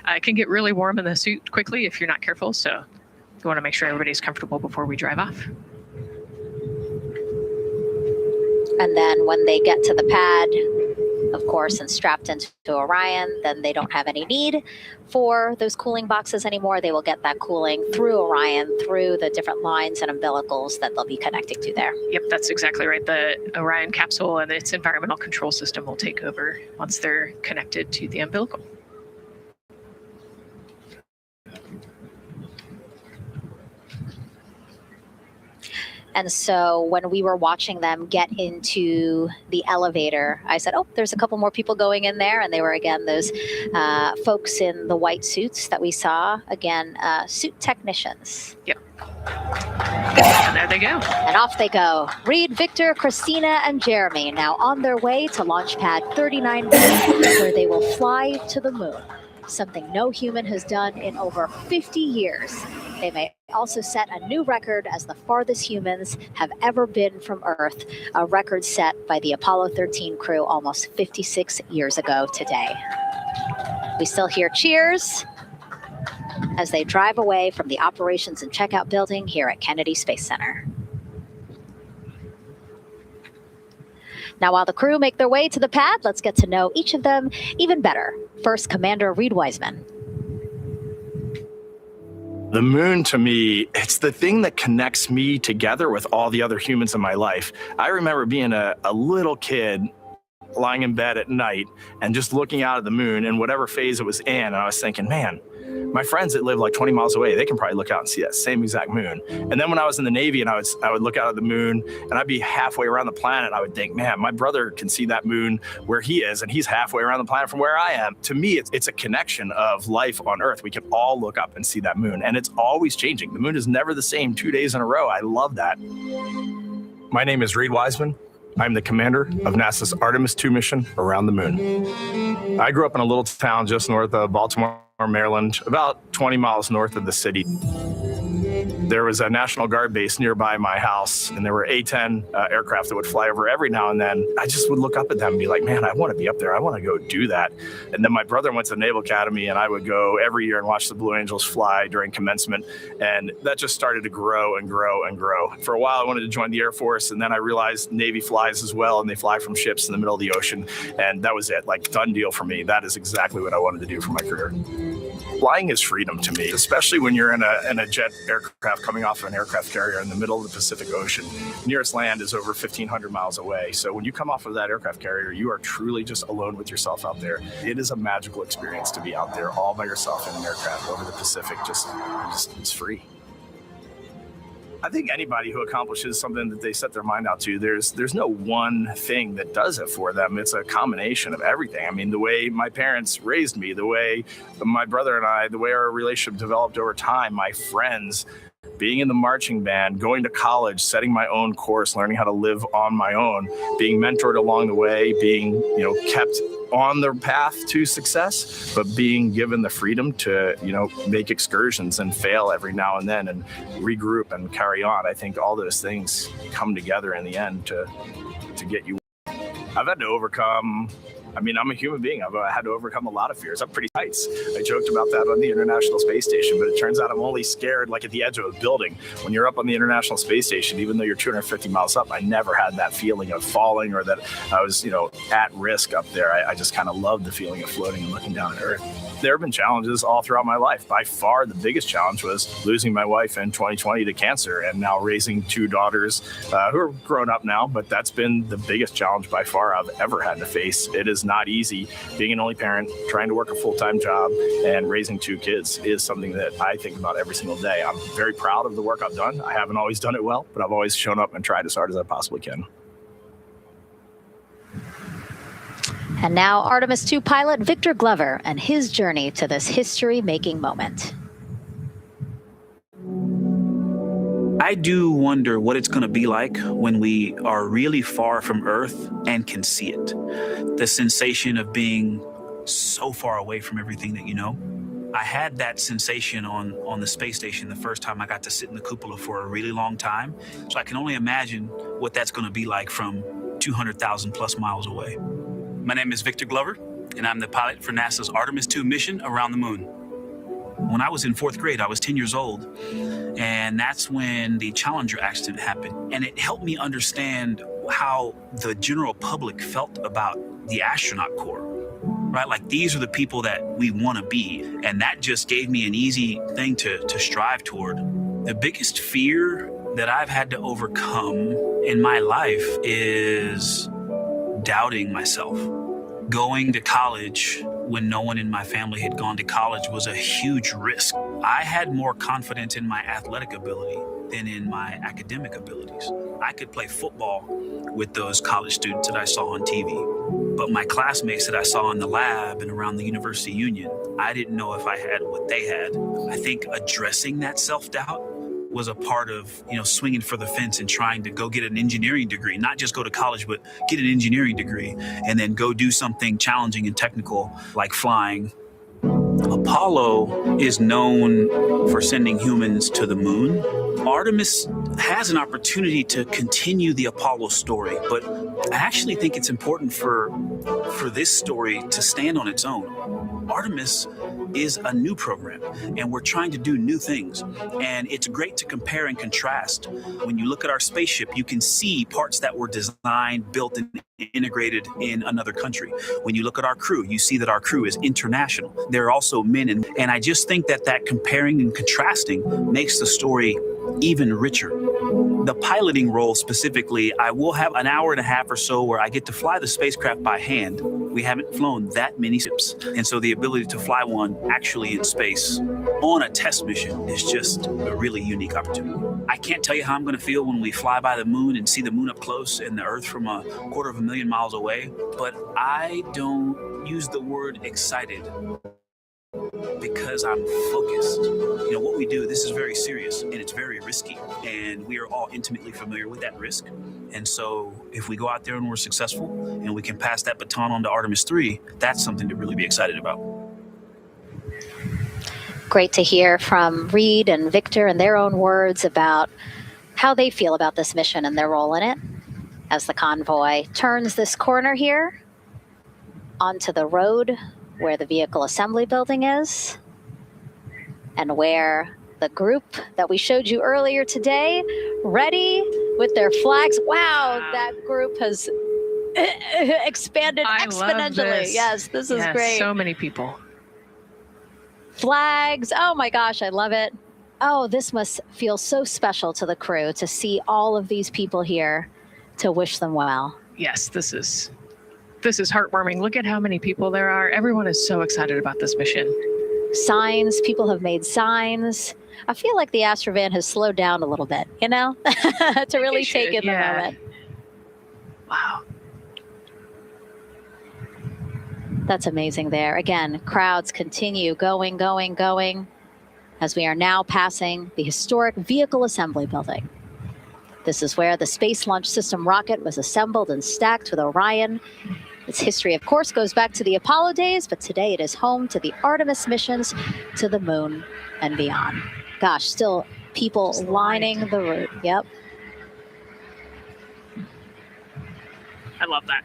it can get really warm in the suit quickly if you're not careful. So you want to make sure everybody's comfortable before we drive off. And then when they get to the pad, of course, and strapped into Orion, then they don't have any need for those cooling boxes anymore. They will get that cooling through Orion, through the different lines and umbilicals that they'll be connecting to there. Yep, that's exactly right. The Orion capsule and its environmental control system will take over once they're connected to the umbilical. And so when we were watching them get into the elevator, I said, oh, there's a couple more people going in there. And they were, again, those folks in the white suits that we saw. Again, suit technicians. Yep. And there they go. And off they go. Reed, Victor, Christina, and Jeremy now on their way to launch pad 39B, where they will fly to the moon. Something no human has done in over 50 years. They may also set a new record as the farthest humans have ever been from Earth, a record set by the Apollo 13 crew almost 56 years ago today. We still hear cheers as they drive away from the operations and checkout building here at Kennedy Space Center. Now, while the crew make their way to the pad, let's get to know each of them even better. First, Commander Reed Wiseman. The moon, to me, it's the thing that connects me together with all the other humans in my life. I remember being a little kid lying in bed at night and just looking out at the moon in whatever phase it was in. And I was thinking, man, my friends that live like 20 miles away, they can probably look out and see that same exact moon. And then when I was in the Navy and I would look out at the moon and I'd be halfway around the planet, I would think, man, my brother can see that moon where he is and he's halfway around the planet from where I am. To me, it's a connection of life on Earth. We can all look up and see that moon, and it's always changing. The moon is never the same 2 days in a row. I love that. My name is Reed Wiseman. I'm the commander of NASA's Artemis II mission around the moon. I grew up in a little town just north of Baltimore, Maryland, about 20 miles north of the city. There was a National Guard base nearby my house, and there were A-10 aircraft that would fly over every now and then. I just would look up at them and be like, man, I want to be up there. I want to go do that. And then my brother went to the Naval Academy, and I would go every year and watch the Blue Angels fly during commencement. And that just started to grow and grow and grow. For a while, I wanted to join the Air Force, and then I realized Navy flies as well, and they fly from ships in the middle of the ocean. And that was it, like, done deal for me. That is exactly what I wanted to do for my career. Flying is freedom to me, especially when you're in a jet aircraft coming off of an aircraft carrier in the middle of the Pacific Ocean. Nearest land is over 1,500 miles away. So when you come off of that aircraft carrier, you are truly just alone with yourself out there. It is a magical experience to be out there all by yourself in an aircraft over the Pacific. Just it's free. I think anybody who accomplishes something that they set their mind out to, there's no one thing that does it for them. It's a combination of everything. I mean, the way my parents raised me, the way my brother and I, the way our relationship developed over time, my friends, being in the marching band, going to college, setting my own course, learning how to live on my own, being mentored along the way, being, kept on the path to success, but being given the freedom to, make excursions and fail every now and then and regroup and carry on. I think all those things come together in the end to get you. I've had to overcome, I'm a human being. I've had to overcome a lot of fears. I'm pretty heights. I joked about that on the International Space Station, but it turns out I'm only scared like at the edge of a building. When you're up on the International Space Station, even though you're 250 miles up, I never had that feeling of falling or that I was, at risk up there. I just kind of loved the feeling of floating and looking down at Earth. There have been challenges all throughout my life. By far, the biggest challenge was losing my wife in 2020 to cancer and now raising two daughters who are grown up now, but that's been the biggest challenge by far I've ever had to face. It is not easy. Being an only parent, trying to work a full-time job, and raising two kids is something that I think about every single day. I'm very proud of the work I've done. I haven't always done it well, but I've always shown up and tried as hard as I possibly can. And now Artemis II pilot Victor Glover and his journey to this history-making moment. I do wonder what it's going to be like when we are really far from Earth and can see it. The sensation of being so far away from everything that you know. I had that sensation on the space station the first time I got to sit in the cupola for a really long time. So I can only imagine what that's going to be like from 200,000 plus miles away. My name is Victor Glover, and I'm the pilot for NASA's Artemis II mission around the moon. When I was in 4th grade, I was 10 years old, and that's when the Challenger accident happened. And it helped me understand how the general public felt about the astronaut corps, right? Like, these are the people that we want to be. And that just gave me an easy thing to strive toward. The biggest fear that I've had to overcome in my life is doubting myself. Going to college when no one in my family had gone to college was a huge risk. I had more confidence in my athletic ability than in my academic abilities. I could play football with those college students that I saw on TV, but my classmates that I saw in the lab and around the University Union, I didn't know if I had what they had. I think addressing that self-doubt was a part of, swinging for the fence and trying to go get an engineering degree, not just go to college, but get an engineering degree and then go do something challenging and technical like flying. Apollo is known for sending humans to the moon. Artemis has an opportunity to continue the Apollo story, but I actually think it's important for this story to stand on its own. Artemis is a new program, and we're trying to do new things. And it's great to compare and contrast. When you look at our spaceship, you can see parts that were designed, built, and integrated in another country. When you look at our crew, you see that our crew is international. There are also men, and I just think that comparing and contrasting makes the story even richer. The piloting role specifically, I will have an hour and a half or so where I get to fly the spacecraft by hand. We haven't flown that many ships, and so the ability to fly one actually in space on a test mission is just a really unique opportunity. I can't tell you how I'm going to feel when we fly by the moon and see the moon up close and the Earth from 250,000 miles away, but I don't use the word excited because I'm focused. What we do, this is very serious and it's very risky, and we are all intimately familiar with that risk. And so if we go out there and we're successful and we can pass that baton on to Artemis III, that's something to really be excited about. Great to hear from Reed and Victor in their own words about how they feel about this mission and their role in it as the convoy turns this corner here onto the road where the vehicle assembly building is and where the group that we showed you earlier today, ready with their flags. Wow, that group has expanded exponentially. Yes, this is great. So many people. Flags. Oh my gosh, I love it. Oh, this must feel so special to the crew to see all of these people here to wish them well. Yes, this is heartwarming. Look at how many people there are. Everyone is so excited about this mission. Signs, people have made signs. I feel like the Astrovan has slowed down a little bit, to really take in the moment. Wow. That's amazing there. Again, crowds continue going as we are now passing the historic vehicle assembly building. This is where the Space Launch System rocket was assembled and stacked with Orion. Its history, of course, goes back to the Apollo days, but today it is home to the Artemis missions to the moon and beyond. Gosh, still people lining the route. Yep. I love that.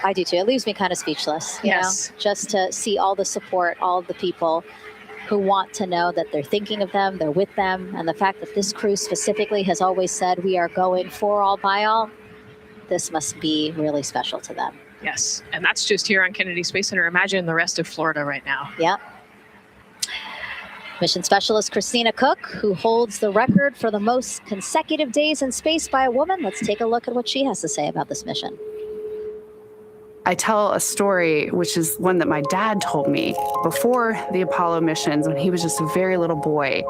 I do too. It leaves me kind of speechless, you know, just to see all the support, all of the people who want to know that they're thinking of them, they're with them, and the fact that this crew specifically has always said we are going for all by all, this must be really special to them. Yes, and that's just here on Kennedy Space Center. Imagine the rest of Florida right now. Yep. Mission Specialist Christina Cook, who holds the record for the most consecutive days in space by a woman. Let's take a look at what she has to say about this mission. I tell a story, which is one that my dad told me before the Apollo missions when he was just a very little boy.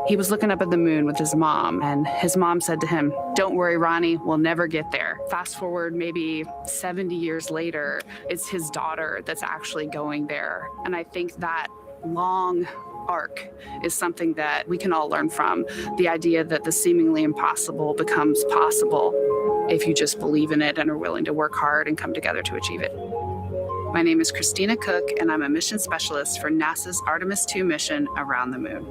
He was looking up at the moon with his mom, and his mom said to him, "Don't worry, Ronnie, we'll never get there." Fast forward maybe 70 years later, it's his daughter that's actually going there. And I think that long arc is something that we can all learn from. The idea that the seemingly impossible becomes possible if you just believe in it and are willing to work hard and come together to achieve it. My name is Christina Cook, and I'm a mission specialist for NASA's Artemis II mission around the moon.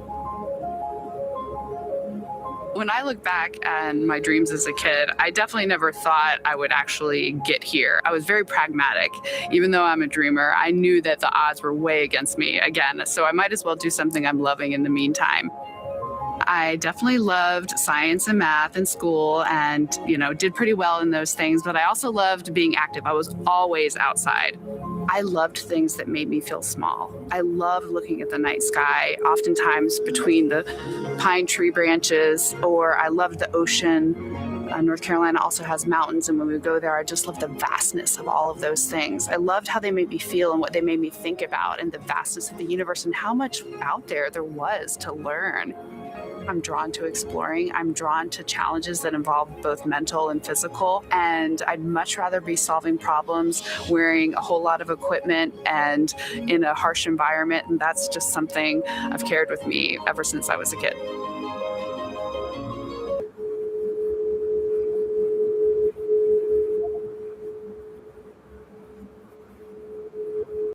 When I look back at my dreams as a kid, I definitely never thought I would actually get here. I was very pragmatic. Even though I'm a dreamer, I knew that the odds were way against me again, so I might as well do something I'm loving in the meantime. I definitely loved science and math in school and, did pretty well in those things, but I also loved being active. I was always outside. I loved things that made me feel small. I loved looking at the night sky, oftentimes between the pine tree branches, or I loved the ocean. North Carolina also has mountains, and when we go there, I just love the vastness of all of those things. I loved how they made me feel and what they made me think about, and the vastness of the universe and how much out there was to learn. I'm drawn to exploring. I'm drawn to challenges that involve both mental and physical. And I'd much rather be solving problems, wearing a whole lot of equipment and in a harsh environment. And that's just something I've carried with me ever since I was a kid.